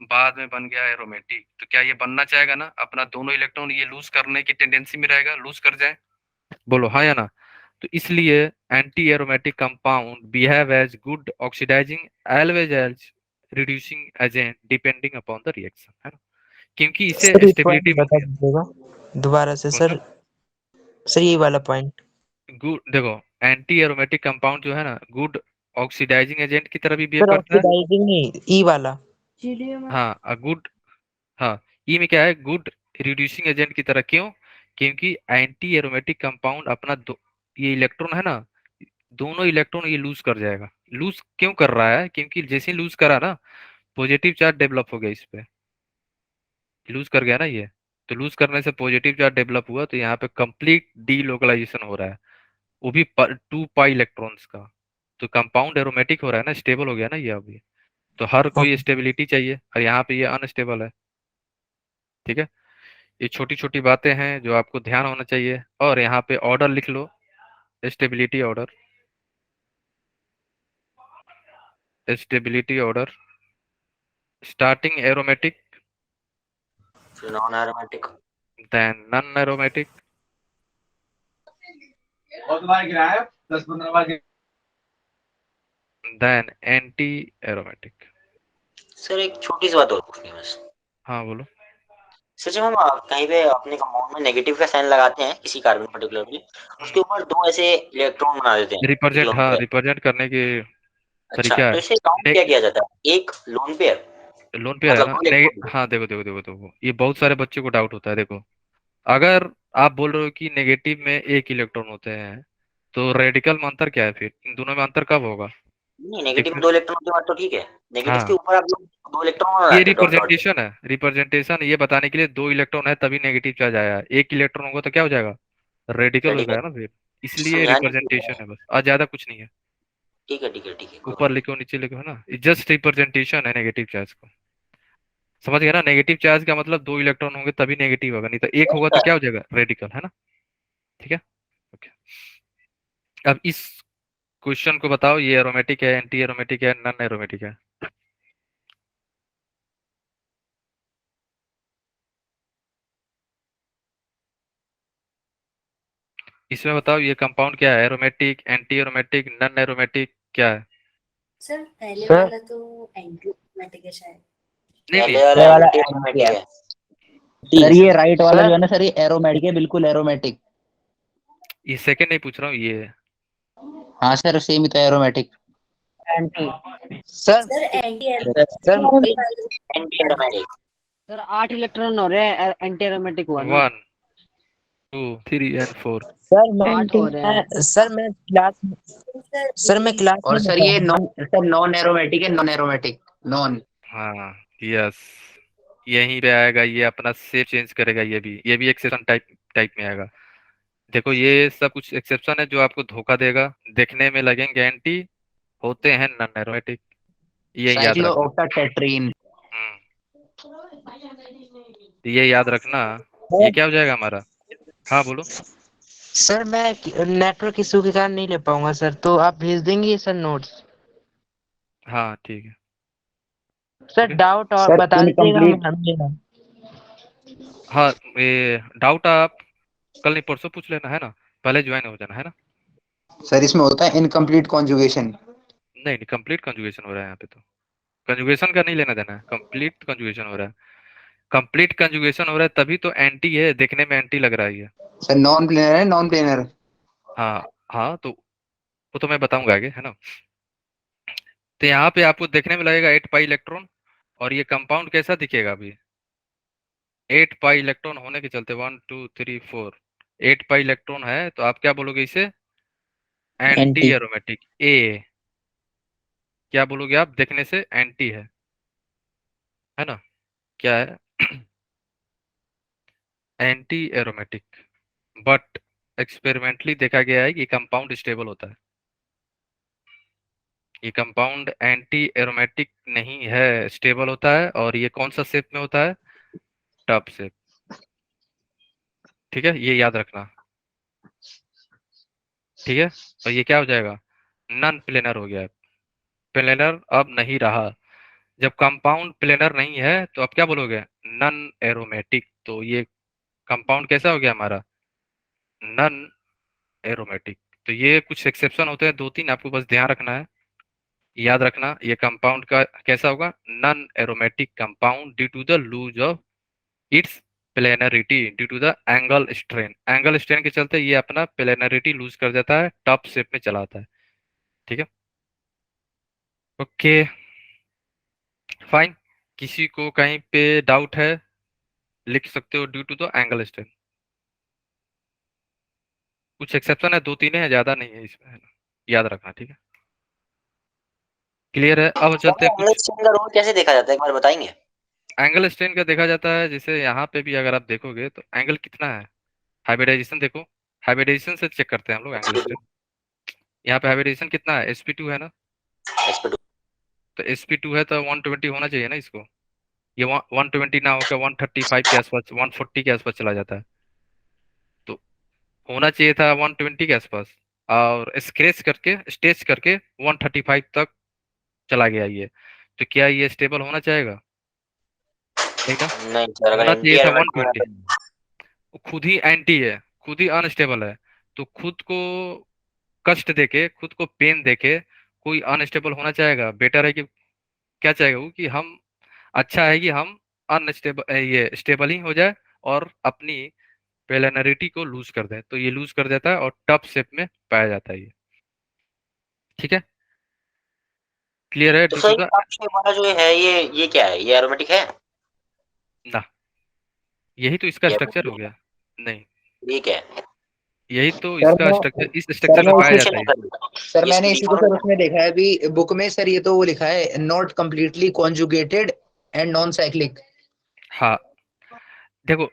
बाद में बन गया एरोमेटिक। तो क्या ये बनना चाहेगा ना, अपना दोनों इलेक्ट्रॉन ये लूज करने की टेंडेंसी में रहेगा, लूज कर जाए। बोलो हाँ या ना। तो इसलिए anti aromatic compound behave as good oxidising always as reducing agent depending upon the reaction, है ना, क्योंकि इसे सर ये स्टेबिलिटी पॉइंट बता मिलती है। दीजिएगा दोबारा से कौन सा? सर। सर ये वाला पॉइंट। गुड, देखो, एंटी एरोमेटिक कंपाउंड जो है ना, गुड ऑक्सीडाइजिंग एजेंट की तरह भी बिहेव सर करता है। ऑक्सीडाइजिंग नहीं, ई वाला। हाँ, गुड। हाँ, ई में क्या है, गुड रिड्यूसिंग एजेंट की तरह। क्यों? क्योंकि एंटी एरोमेटिक कंपाउंड अपना ये इलेक्ट्रॉन है ना, दोनों इलेक्ट्रॉन ये लूज कर जाएगा। लूज क्यों कर रहा है? क्योंकि जैसे ही लूज करा ना, पॉजिटिव चार्ज डेवलप हो गया इस पे, लूज कर गया ना ये। तो लूज करने से पॉजिटिव चार्ज डेवलप हुआ, तो यहाँ पे कंप्लीट डीलोकलाइजेशन हो रहा है, वो भी 2 पाई इलेक्ट्रॉन्स का। तो कंपाउंड एरोमेटिक हो रहा है ना, स्टेबल हो गया ना ये अभी। तो हर कोई स्टेबिलिटी चाहिए, और यहाँ पे ये अनस्टेबल है। ठीक है, ये छोटी छोटी बातें हैं जो आपको ध्यान होना चाहिए। और यहाँ पे ऑर्डर लिख लो, stability order, stability order, starting aromatic, फिर non aromatic, then non aromatic, then anti aromatic. Sir एक छोटी सी बात और पूछनी है बस। हाँ बोलो। सर जब हम कहीं पे अपने कंपाउंड में नेगेटिव का साइन लगाते हैं किसी कार्बन पर्टिकुलरली, उसके ऊपर दो ऐसे इलेक्ट्रॉन बना देते हैं एक रिप्रेजेंट, लोन हाँ, पेयर। रिप्रेजेंट करने की अच्छा, तरीका तो इसे काउंट है। क्या किया जाता है, एक लोन पेयर, लोन पेयर है मतलब ना, दो नहीं, इलेक्ट्रॉन। हाँ, देखो, ये बहुत सारे बच्चों को डाउट होता है। देखो, अगर आप बोल रहे हो कि नेगेटिव में एक इलेक्ट्रॉन होते हैं, तो रेडिकल में अंतर क्या है? फिर इन दोनों में अंतर कब होगा? नहीं, नेगेटिव में डिफरेंस। दो इलेक्ट्रॉन की बात तो ठीक है। नेगेटिव के हाँ, ऊपर आप लोग दो इलेक्ट्रॉन ये लगाते हैं, डॉट डॉट। रिप्रेजेंटेशन है, रिप्रेजेंटेशन ये बताने के लिए 2 इलेक्ट्रॉन है तभी नेगेटिव चार्ज आया। एक इलेक्ट्रॉन होगा तो क्या हो जाएगा, रेडिकल हो रेडिकल। जाएगा ना फिर। इसलिए समझा नहीं। रिप्रेजेंटेशन है बस, और ज्यादा कुछ नहीं है। ठीक है, ठीक है, ठीक है, कोई ऊपर बात लिखो नीचे लिखो, है ना, जस्ट रिप्रेजेंटेशन है नेगेटिव चार्ज को। समझ गया ना, नेगेटिव चार्ज का मतलब 2 इलेक्ट्रॉन होंगे तभी नेगेटिव होगा, नहीं तो एक होगा तो नहीं। क्या हो जाएगा, रेडिकल, है ना। ठीक है, ओके। अब इस क्वेश्चन को बताओ, ये एरोमेटिक है, एंटी एरोमेटिक है, नॉन एरोमेटिक है? इसमें बताओ ये कंपाउंड क्या है, aromatic, anti aromatic, non aromatic, क्या है? सर पहले सर वाला तो एंटीबायोटिक है शायद। नहीं नहीं, पहले वाला ये वाला एंटी एंटी एरोमेटिक है है। सर, ये राइट वाला जो सर है ना सर, ये एरोमेटिक है, बिल्कुल एरोमेटिक। ये सेकंड नहीं पूछ रहा हूँ, ये हाँ सर, सेम ही तो aromatic. Anti. Sir sir anti sir anti aromatic. Sir 8 electron हो रहे हैं, एंटी एरोमेटिक हुआ ना। 1 2 3 and 4। सर 8 हो रहे हैं। सर मैं क्लास और में सर ये बताऊंगा। नॉन एरोमेटिक है, नॉन एरोमेटिक, नॉन। हाँ, यस, यहीं पे आएगा, ये अपना शेप चेंज करेगा। ये भी एक्सेप्शन टाइप टाइप में आएगा। देखो, ये सब कुछ एक्सेप्शन है जो आपको धोखा देगा, देखने में लगेंगे एंटी, होते हैं नॉन एरोमेटिक। ये याद साइक्लो रखना। ऑक्टाटेट्रीन। हम्म, ये याद रखना। ये क्या हो जाएगा हमारा? हाँ बोलो। सर मैं नेटवर्क इशू के कारण नहीं ले पाऊंगा सर, तो आप भेज देंगे सर नोट्स। हाँ ठीक है, सर ओके। डाउट और सर बता दीजिएगा इनकम्प्लीट। हम। हाँ, ये डाउट आप कल नहीं परसों पूछ लेना, है ना, पहले ज्वाइन हो जाना, है ना। सर इसमें होता है इनकम्प्लीट कॉन्जुगेशन। नहीं, कंप्लीट कंजुगेशन हो रहा है यहाँ पे। तो कंजुगेशन का नहीं लेना देना है, कंप्लीट कंजुगेशन हो रहा है। कंप्लीट कंजुगेशन हो रहा है तभी तो एंटी है, देखने में एंटी लग रहा है ये। सर नॉन प्लेनर है, नॉन प्लेनर। हाँ हाँ, तो वो तो मैं बताऊंगा आगे, है ना। तो यहाँ पे आपको देखने में लगेगा 8 पाई इलेक्ट्रॉन, और ये कंपाउंड कैसा दिखेगा अभी, 8 पाई इलेक्ट्रॉन होने के चलते 1 2 3 4, 8 पाई इलेक्ट्रॉन है, तो आप क्या बोलोगे इसे, एंटी एंटी। एरोमेटिक ए। क्या बोलोगे आप, देखने से एंटी है ना, क्या है? एंटी एरोमेटिक, बट एक्सपेरिमेंटली देखा गया है कि कंपाउंड स्टेबल होता है। ये कंपाउंड एंटी एरोमेटिक नहीं है, स्टेबल होता है। और ये कौन सा शेप में होता है? Tub shape. ठीक है, ये याद रखना। ठीक है, और ये क्या हो जाएगा? नॉन प्लेनर हो गया। प्लेनर अब नहीं रहा। जब कंपाउंड प्लेनर नहीं है तो अब क्या बोलोगे? Non aromatic. तो ये कंपाउंड कैसा हो गया हमारा? Non aromatic. तो ये कुछ एक्सेप्शन होते हैं, 2-3 आपको बस ध्यान रखना है, याद रखना। ये कंपाउंड का कैसा होगा? Non aromatic compound due to the lose of its planarity due to the angle strain. Angle strain के चलते ये अपना प्लेनरिटी लूज कर जाता है, टॉप शेप में चला आता है। ठीक है, ओके, फाइन। किसी को कहीं पे डाउट है लिख सकते हो, due to the angle strain. कुछ एक्सेप्शन है, 2-3 है, ज्यादा नहीं है इसमें, है ना? याद रखना, ठीक है, क्लियर है। अब चलते हैं एंगल कुछ। स्ट्रेन का रोल कैसे देखा जाता है, एक बार बताएंगे? एंगल स्ट्रेन का देखा जाता है, जैसे यहाँ पे भी अगर आप देखोगे तो एंगल कितना है, हाइब्रिडाइजेशन देखो, हाइब्रिडाइजेशन से चेक करते हैं हम लोग एंगल स्ट्रेन। यहाँ पे हाइब्रिडाइजेशन कितना है? sp2 है ना? sp2। तो sp2 है तो 120 होना चाहिए ना इसको। ये 120 ना होकर 135 के आसपास, 140 के आसपास चला जाता है। तो होना चाहिए था 120 के आसपास, और स्क्रैच करके स्टेच करके 135 तक चला गया ये। तो क्या ये स्टेबल होना चाहेगा? नहीं ना। नहीं सर, अगर होना एंटी चाहिए था एरोमेटिक होगा 120। तो। वो खुद ही एंटी है, खुद ही अनस्टेबल है। तो खुद को कष्ट देके, खुद को पेन देके कोई अनस्टेबल होना चाहेगा? बेटर है कि क्या चाहेगा वो, कि हम, अच्छा है कि हम अनस्टेबल, ये स्टेबल ही हो जाए और अपनी पेलेनरिटी को लूज कर दें। तो ये लूज कर देता है और टफ शेप में पाया जाता है ये। ठीक है, क्लियर है? तो ड्यू सर टू ये द, टॉप शेप वाला जो है, ये क्या है, ये एरोमेटिक है? ना, यही तो इसका ये स्ट्रक्चर हो aromatic गया। नहीं, है? ये क्या है? यही तो सर इसका मैं स्ट्रक्चर, इस सर स्ट्रक्चर में मैं पाया इसी जाता है ये। सर ये मैंने इसकी इसी को सर डिफॉर्मेशन उसमें देखा है अभी बुक में सर, ये तो वो लिखा है not completely conjugated and non cyclic. हाँ, देखो,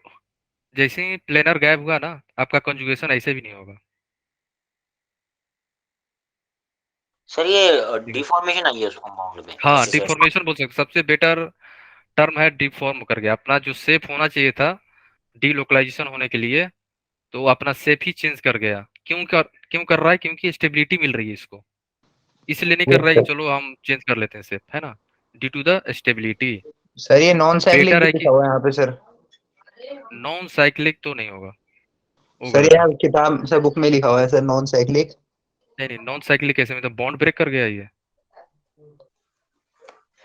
जैसे ही प्लेनर गायब हुआ ना, आपका कंजुगेशन ऐसे भी नहीं होगा। सर, ये ठीक है, डिफॉर्मेशन आई है उस कंपाउंड में हाँ, ऐसे सर। डिफॉर्मेशन बोल सकते, सबसे बेटर टर्म है डिफॉर्म कर गया। अपना जो शेप होना चाहिए था डीलोकलाइजेशन होने के लिए, तो वो अपना शेप ही चेंज कर गया। क्यों कर रहा है? क्योंकि स्टेबिलिटी मिल रही है इसको, इसलिए नहीं कर रहा है कि चलो हम चेंज कर लेते हैं शेप, है ना? Due to the stability. Sir ये नॉन साइक्लिक बेटर भी है लिखा कि, हुआ है यहाँ पे सर। नॉन साइक्लिक तो नहीं होगा, वो सर गलत ये है। किताब सर बुक में लिखा हुआ है सर नॉन साइक्लिक। नहीं नहीं, नॉन साइक्लिक कैसे, मतलब बॉन्ड ब्रेक कर गया ये?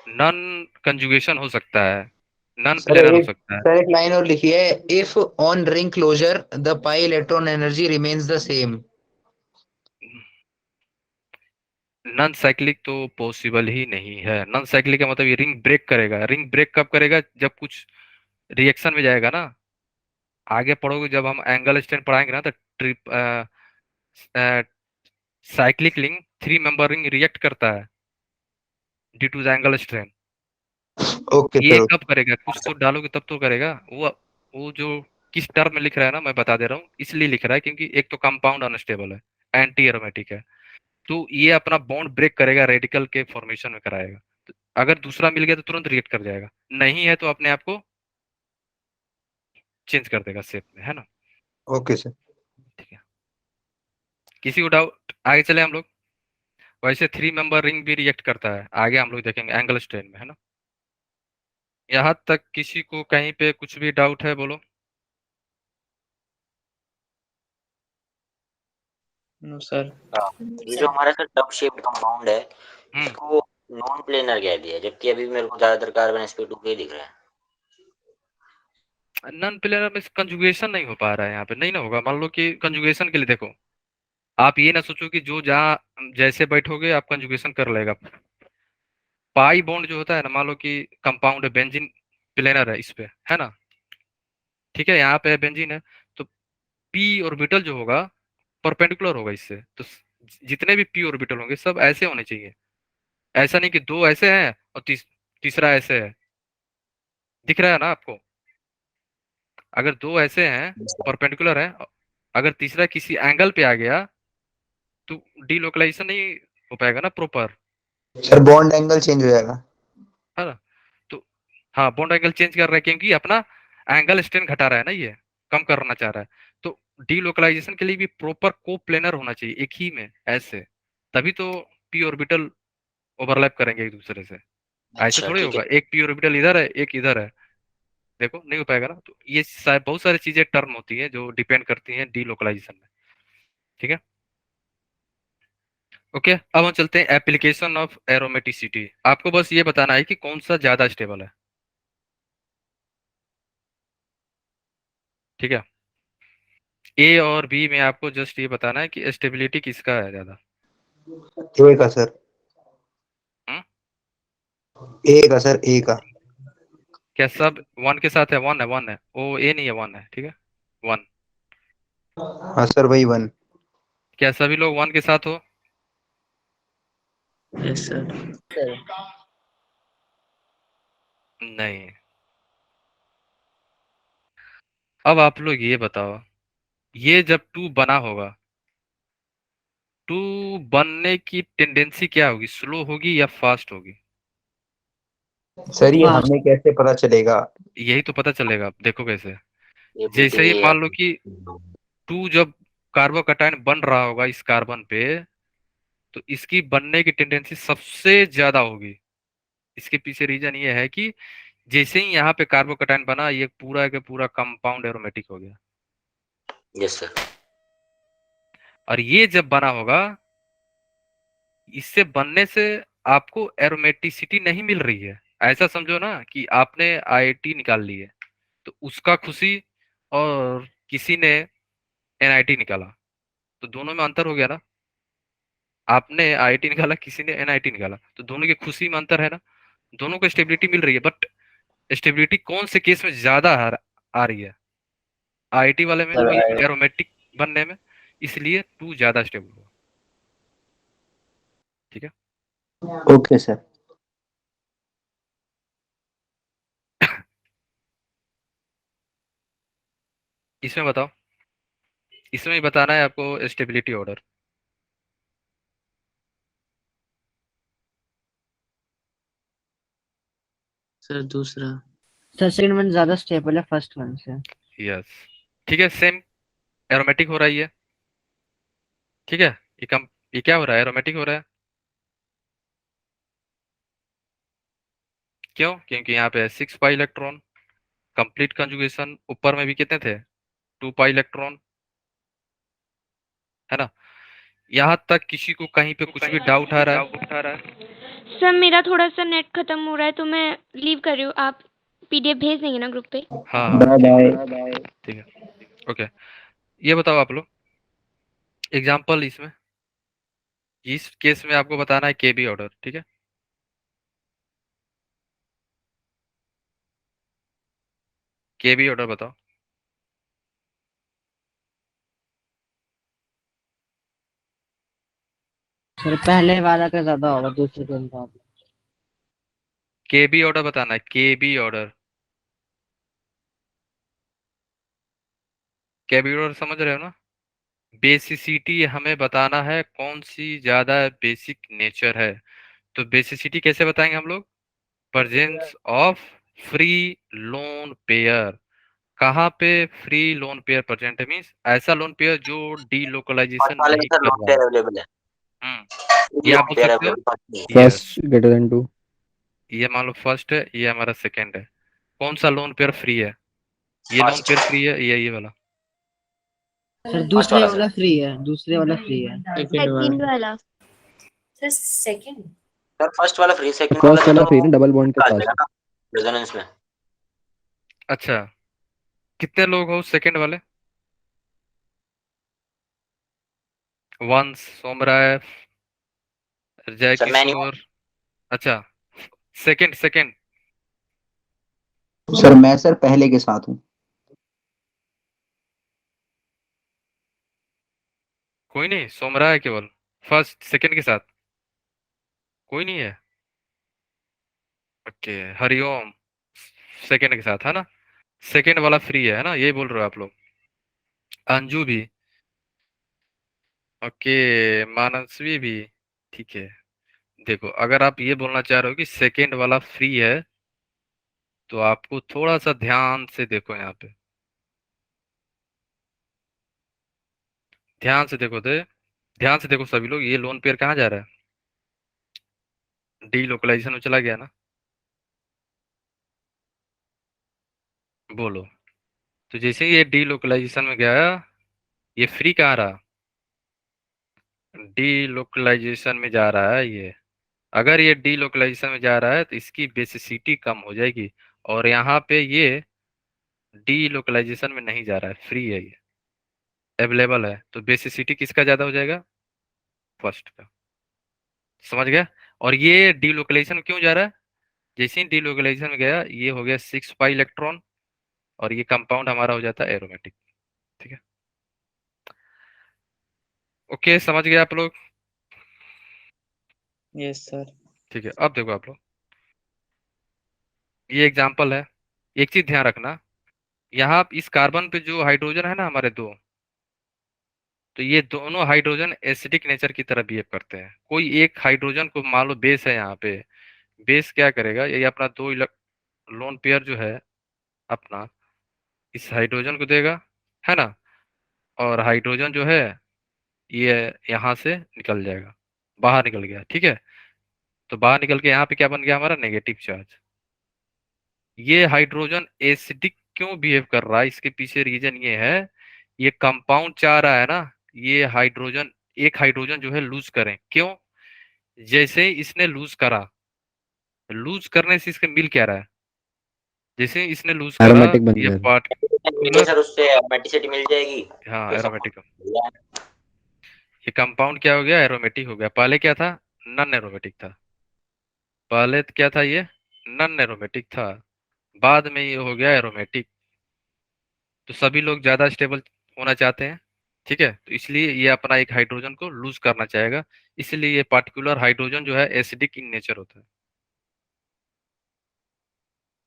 नॉन कंजुगेशन हो सकता है, नॉन सर प्लेनर हो एक सकता है। सर एक लाइन और लिखी है, if on ring closure the pi electron energy remains the same. Non cyclic तो पॉसिबल ही नहीं है। नॉन साइक्लिक का मतलब ये रिंग ब्रेक करेगा। रिंग ब्रेक कब करेगा? जब कुछ रिएक्शन में जाएगा ना। आगे पढ़ोगे जब हम एंगल स्ट्रेन पढ़ाएंगे ना, तो ट्रिप cyclic ring 3 member ring react करता है due to the angle strain. Okay ये सर। कब करेगा? कुछ तो डालोगे तब तो करेगा वो जो किस टर्म में लिख रहा है ना, मैं बता दे रहा हूँ, इसलिए लिख रहा है क्योंकि एक तो कंपाउंड अनस्टेबल है, एंटी एरोमेटिक है। तो ये अपना बॉन्ड ब्रेक करेगा, रेडिकल के फॉर्मेशन में कराएगा। तो अगर दूसरा मिल गया तो तुरंत रिएक्ट कर जाएगा, नहीं है तो अपने आप को चेंज कर देगा शेप में, है ना? Okay sir. ठीक है, किसी को डाउट? आगे चले हम लोग। वैसे 3 मेंबर रिंग भी रिएक्ट करता है, आगे हम लोग देखेंगे एंगल स्ट्रेन में, है ना? यहाँ तक किसी को कहीं पे कुछ भी डाउट है, बोलो। No sir. ये जो हमारा सर टब शेप्ड कंपाउंड है, हम्म, इसको नॉन प्लेनर कह दिया, जबकि अभी मेरे को ज्यादातर कार्बन sp2 के ही दिख रहा है। नॉन प्लेनर में कंजुगेशन नहीं हो पा रहा है, यहाँ पे नहीं ना होगा। मान लो कि कंजुगेशन के लिए देखो, आप ये ना सोचो कि जो जहाँ जैसे बैठोगे आप कंजुगेशन कर लेगा। पाई बॉन्ड जो होता है ना, मान लो कि कंपाउंड बेंजीन प्लेनर है इस पे, है ना? ठीक है, यहाँ पे बेंजीन है, तो पी ऑर्बिटल जो होगा परपेंडिकुलर होगा इससे। तो जितने भी पी ऑर्बिटल होंगे सब ऐसे होने चाहिए। ऐसा नहीं कि दो ऐसे हैं और तीसरा ऐसे है। दिख रहा है ना आपको? अगर दो ऐसे हैं परपेंडिकुलर है, अगर तीसरा किसी एंगल पे आ गया तो डीलोकलाइजेशन नहीं हो पाएगा ना proper, sir bond angle change हो जाएगा। है ना। तो हाँ, बॉन्ड एंगल चेंज कर रहा है क्योंकि अपना एंगल स्ट्रेन घटा रहा है ना, ये कम करना चाह रहा है। तो डीलोकलाइजेशन के लिए भी प्रॉपर कोप्लेनर होना चाहिए एक ही में, ऐसे तभी तो पी ऑर्बिटल ओवरलैप करेंगे एक दूसरे से। ऐसे अच्छा थोड़ी ठीक है। होगा एक पी ऑर्बिटल इधर है एक इधर है, देखो नहीं हो पाएगा ना। तो ये बहुत सारी चीजें टर्म होती है जो डिपेंड करती हैं डीलोकलाइजेशन में, ठीक है। ओके, अब हम चलते हैं एप्लीकेशन ऑफ एरोमेटिसिटी। आपको बस ये बताना है कि कौन सा ज्यादा स्टेबल है, ठीक है। ए और बी में आपको जस्ट ये बताना है कि स्टेबिलिटी किसका है ज्यादा। ए का सर, हम्म? ए का सर, ए का। क्या सब वन के साथ है? वन है, वन है, ओ ए नहीं है, वन है, ठीक है, वन। हाँ सर वही 1। क्या सभी लोग वन के साथ हो? Yes sir. नहीं। अब आप लोग ये बताओ, ये जब टू बना होगा, टू बनने की टेंडेंसी क्या होगी, स्लो होगी या फास्ट होगी? सर ये हमें कैसे पता चलेगा? यही तो पता चलेगा, देखो कैसे। एबिलिटी जैसे ही है। मान लो कि टू जब कार्बोकैटायन बन रहा होगा इस कार्बन पे, तो इसकी बनने की टेंडेंसी सबसे ज्यादा होगी। इसके पीछे रीजन ये है कि जैसे ही यहाँ पे कार्बोकैटायन बना, ये पूरा के पूरा कंपाउंड एरोमेटिक हो गया। Yes sir. और ये जब बना होगा, इससे बनने से आपको एरोमेटिसिटी नहीं मिल रही है। ऐसा समझो ना कि आपने आईआईटी निकाल ली है, तो उसका खुशी, और किसी ने एनआईटी निकाला, तो दोनों में अंतर हो गया ना। आपने आईआईटी निकाला, किसी ने एनआईटी निकाला, तो दोनों की खुशी में अंतर है ना। दोनों को स्टेबिलिटी मिल रही है, बट स्टेबिलिटी कौन से केस में ज्यादा आ रही है? आईआईटी वाले में सर एरोमेटिक बनने में, इसलिए टू ज्यादा स्टेबल हुआ, ठीक है। Okay sir. इसमें बताओ, इसमें ही बताना है आपको स्टेबिलिटी ऑर्डर। सर दूसरा। सर सेकंड वन ज्यादा स्टेबल है फर्स्ट वन से। यस, ठीक है, सेम एरोमेटिक हो रहा है ये, ठीक है। ये क्या हो रहा है, एरोमेटिक हो रहा है। क्यों? क्योंकि यहाँ पे 6 पाई इलेक्ट्रॉन, कंप्लीट कंजुगेशन, ऊपर में भी कितने थे, 2 पाई इलेक्ट्रॉन, है ना। यहाँ तक किसी को कहीं पे कुछ भी डाउट आ रहा है? सर मेरा थोड़ा सा नेट खत्म हो रहा है तो मैं लीव कर रही हूँ। आप पीडीएफ भेज देंगे ना ग्रुप पे? हाँ बाय बाय। ठीक है, ओके। ये बताओ आप लोग, एग्जाम्पल इसमें, इस केस में आपको बताना है केबी ऑर्डर, ठीक है। केबी ऑर्डर बताओ। सर पहले वाला का ज्यादा होगा दूसरे के मुकाबले। केबी ऑर्डर बताना है, केबी ऑर्डर। केबी ऑर्डर समझ रहे हो ना। बेसिसिटी हमें बताना है कौन सी ज्यादा बेसिक नेचर है। तो बेसिसिटी कैसे बताएंगे हम लोग? Presence of free lone pair. कहाँ पे फ्री लोन पेयर प्रेजेंट है, मीन्स ऐसा लोन पेयर जो फर्स्ट डीलोकलाइजेशन वाले में नहीं सर कर लोन रहा पेयर है। अवेलेबल है। ये आप लोन बोल पेयर सकते हो। अवेलेबल फर्स्ट में। Yes, first greater than 2। ये मान लो फर्स्ट है, ये हमारा सेकंड है। कौन सा लोन पेयर फ्री है? ये लोन फर्स्ट। पेयर फ्री है, ये वाला। सर फर्स्ट दूसरे वाला वाला सर। फ्री है, दूसरे वाला फ्री है। सेकंड वाला। सर फर्स्ट वाला फ्री, सेकंड वाला फर्स्ट से वाला तो फ्री ना, डबल बॉन्ड के आ पास। जाएगा ना रेजोनेंस में। अच्छा, कितने लोग हो सेकंड वाले? वंश, सोमराय, जय सर मैं नहीं हूँ। किशोर। अच्छा, सेकंड सेकंड। सर मैं सर पहले के साथ हूँ। कोई नहीं, सोमराय है केवल फर्स्ट सेकंड के साथ, कोई नहीं है। ओके, हरिओम सेकंड के साथ है ना। सेकेंड वाला फ्री है ना, ये बोल रहे हो आप लोग। अंजू भी, ओके, मानसवी भी, ठीक है। देखो अगर आप ये बोलना चाह रहे हो कि सेकेंड वाला फ्री है, तो आपको थोड़ा सा ध्यान से देखो यहाँ पे, ध्यान से देखो दे, ध्यान से देखो सभी लोग, ये लोन पेयर कहाँ जा रहा है? डी लोकलाइजेशन में चला गया ना, बोलो। तो जैसे ही ये डी लोकलाइजेशन में गया, ये फ्री कहाँ रहा? डी लोकलाइजेशन में जा रहा है ये। अगर ये डी लोकलाइजेशन में जा रहा है तो इसकी बेसिसिटी कम हो जाएगी, और यहाँ पे ये डी लोकलाइजेशन में नहीं जा रहा है, फ्री है ये, अवेलेबल है, तो बेसिसिटी किसका ज्यादा हो जाएगा? फर्स्ट का। समझ गया? और ये डी लोकलाइजेशन क्यों जा रहा है? जैसे ही डी लोकलाइजेशन में गया, ये हो गया 6 पाई इलेक्ट्रॉन, और ये कंपाउंड हमारा हो जाता है एरोमेटिक। ठीक है, ओके, समझ गए आप लोग? Yes sir. ठीक है, अब देखो आप लोग, ये एग्जाम्पल है, एक चीज ध्यान रखना, यहाँ इस कार्बन पे जो हाइड्रोजन है ना हमारे दो, तो ये दोनों हाइड्रोजन एसिडिक नेचर की तरह बिहेव करते हैं। कोई एक हाइड्रोजन को मान लो बेस है यहाँ पे, बेस क्या करेगा, ये अपना दो लोन पेयर जो है अपना, इस हाइड्रोजन को देगा, है ना, और हाइड्रोजन जो है ये यहाँ से निकल जाएगा, बाहर निकल गया, ठीक है। तो बाहर निकल के यहाँ पे क्या बन गया हमारा? Negative charge. ये हाइड्रोजन एसिडिक क्यों बिहेव कर रहा है, इसके पीछे रीजन ये है, ये कंपाउंड चाह रहा है ना, ये हाइड्रोजन, एक हाइड्रोजन जो है लूज करें। क्यों? जैसे ही इसने लूज करा, लूज करने से इसके मिल क्या रहा है? जैसे ही इसने लूज करा, एरोमेटिक बन ये गया। मिलेगी पार्टिकुलर, सर, उससे एरोमेटिसिटी मिल जाएगी। हाँ तो एरोमेटिक, सब- ये कंपाउंड क्या हो गया? एरोमेटिक हो गया। पहले क्या था? नन एरोमेटिक था। पहले तो क्या था ये? नन एरोमेटिक था, बाद में ये हो गया एरोमेटिक। तो सभी लोग ज्यादा स्टेबल होना चाहते हैं, ठीक है, तो इसलिए ये अपना एक हाइड्रोजन को लूज करना चाहेगा, इसलिए ये पार्टिकुलर हाइड्रोजन जो है एसिडिक इन नेचर होता है।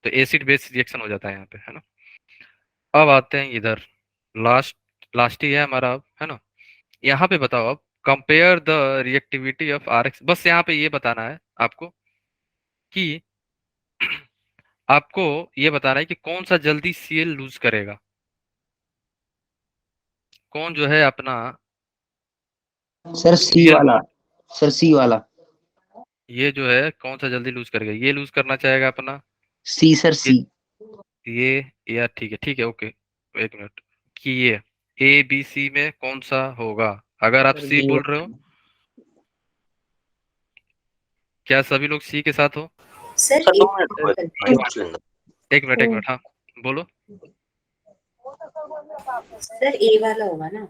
तो एसिड बेस रिएक्शन हो जाता है यहाँ पे, है ना। अब आते हैं इधर, लास्ट, लास्ट ही है हमारा अब, है ना। यहाँ पे बताओ अब, compare the reactivity of R X, बस यहाँ पे ये बताना है आपको कि आपको ये बताना है कि कौन सा जल्दी सीएल लूज करेगा, कौन जो है अपना सर सी सीएल, वाला, सर सी वाला, ये जो है कौन सा जल्दी लूज करेगा, ये लूज करना चाहेगा अपना, सी सर ये सी। या ठीक है, ओके, एक मिनट, कि ये ए बी सी में कौन सा होगा? अगर आप सी बोल रहे हो, क्या सभी लोग सी के साथ हो? सर 2 मिनट रुको, भाई पूछ लेंगे। एक मिनट, हाँ बोलो। सर ए वाला होगा ना?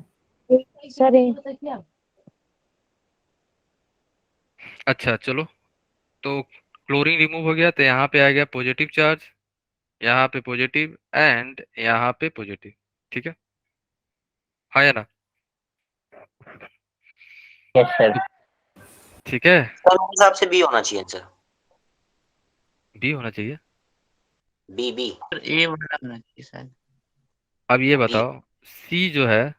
सर अच्छा चलो, तो क्लोरीन रिमूव हो गया, तो यहाँ पे आ गया पॉजिटिव चार्ज, यहाँ पे पॉजिटिव, एंड यहाँ पे पॉजिटिव, ठीक है, हाँ या ना? Yes sir. ठीक है, सर मेरे हिसाब से बी होना चाहिए आंसर। बी होना चाहिए। बी बी ए वाला होना चाहिए सर। अब ये बी बताओ, सी जो है,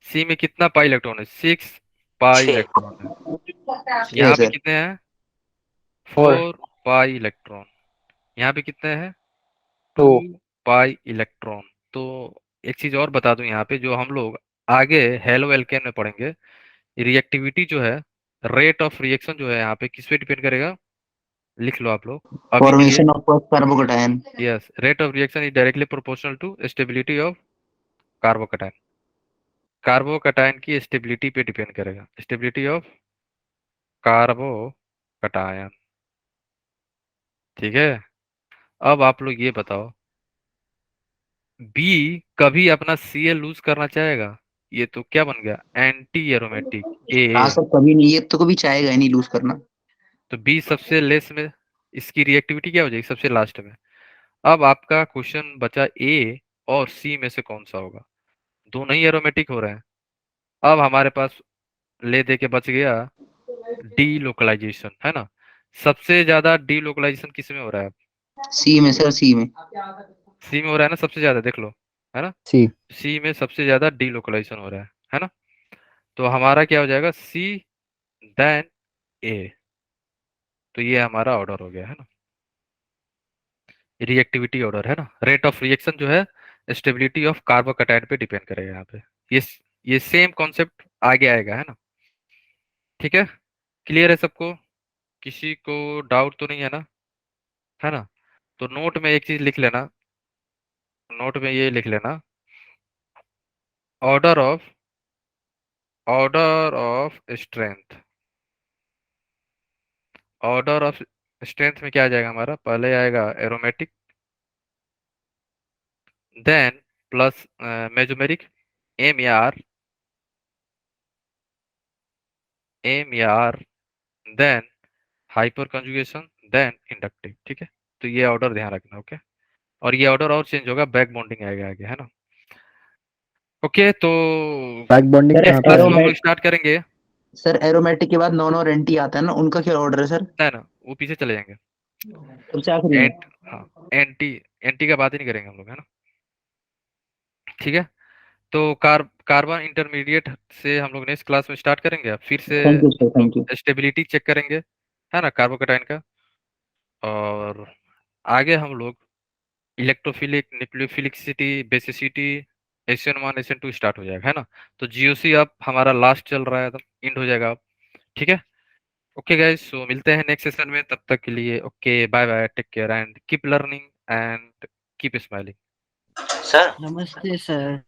सी में कितना पाई इलेक्ट्रॉन है? 6 पाई 6। इलेक्ट्रॉन है। यस यहाँ पे सर। कितने हैं? 4 4 पाई इलेक्ट्रॉन। यहाँ पे कितने हैं? 2 2 पाई इलेक्ट्रॉन। तो एक चीज और बता दूं, यहाँ पे जो हम लोग आगे हेलो एल्केन में पढ़ेंगे, रिएक्टिविटी जो है, रेट ऑफ रिएक्शन जो है यहाँ पे किस पे डिपेंड करेगा? लिख लो आप लोग अभी के लिए। Formation of carbocation. Yes, rate of reaction is directly proportional to stability of carbocation. Carbocation की स्टेबिलिटी पे डिपेंड करेगा, स्टेबिलिटी ऑफ कार्बोकेटायन, ठीक है। अब आप लोग ये बताओ, बी कभी अपना सीएल लूज करना चाहेगा? ये तो क्या बन गया? Anti aromatic. हाँ ए, सर, कभी नहीं, ये तो कभी चाहेगा ही नहीं लूज करना। तो बी सबसे लेस में, इसकी रिएक्टिविटी क्या हो जाएगी? सबसे लास्ट में। अब आपका क्वेश्चन बचा ए और सी में से कौन सा होगा? दोनों ही एरोमेटिक हो रहे हैं। अब हमारे पास ले दे के बच गया डी लोकलाइजेशन, है ना। सबसे ज्यादा डी लोकलाइजेशन किस में हो रहा है? सी में सर, सी में। सी में हो रहा है ना सबसे ज्यादा, देख लो, है ना। सी सी में सबसे ज्यादा डीलोकलाइजेशन हो रहा है ना। तो हमारा क्या हो जाएगा, सी देन ए। तो ये हमारा ऑर्डर हो गया, है ना। रिएक्टिविटी ऑर्डर, है ना। रेट ऑफ रिएक्शन जो है स्टेबिलिटी ऑफ कार्बोकैटायन पे डिपेंड करेगा यहाँ पे। ये ये सेम कॉन्सेप्ट आगे आएगा, है ना। ठीक है, क्लियर है सबको, किसी को डाउट तो नहीं है ना, है ना। तो नोट में एक चीज लिख लेना, नोट में ये लिख लेना, order of strength. Order of strength में क्या आ जाएगा हमारा, पहले आएगा aromatic, then plus mesomeric, M या R, then hyperconjugation, then inductive. ठीक है, तो ये ऑर्डर ध्यान रखना, ओके। और ये ऑर्डर और चेंज होगा, बैक बॉन्डिंग आएगा आगे, है ना। ओके, तो बैक बॉन्डिंग सर कहाँ पे क्लास में हम आएगा? लोग स्टार्ट करेंगे। सर एरोमेटिक के बाद नॉन और एंटी आता है ना, उनका क्या ऑर्डर है सर? ना वो पीछे चले जाएंगे। सबसे आखिरी में। हाँ, एंटी एंटी का बात ही नहीं करेंगे हम लोग, है ना। ठीक है, तो कार्बन इंटरमीडिएट से हम लोग नेक्स्ट क्लास में स्टार्ट करेंगे। अब फिर से thank you sir, thank you. Stability check करेंगे, है ना, कार्बोकैटायन का। और आगे हम लोग electrophilic, nucleophilicity, basicity, SN1 SN2 start हो जाएगा, है ना। तो GOC अब हमारा लास्ट चल रहा है, एंड हो जाएगा अब। ठीक है, ओके गाइस, सो मिलते हैं नेक्स्ट सेशन में, तब तक के लिए okay, bye bye, take care and keep learning and keep smiling. Sir नमस्ते सर।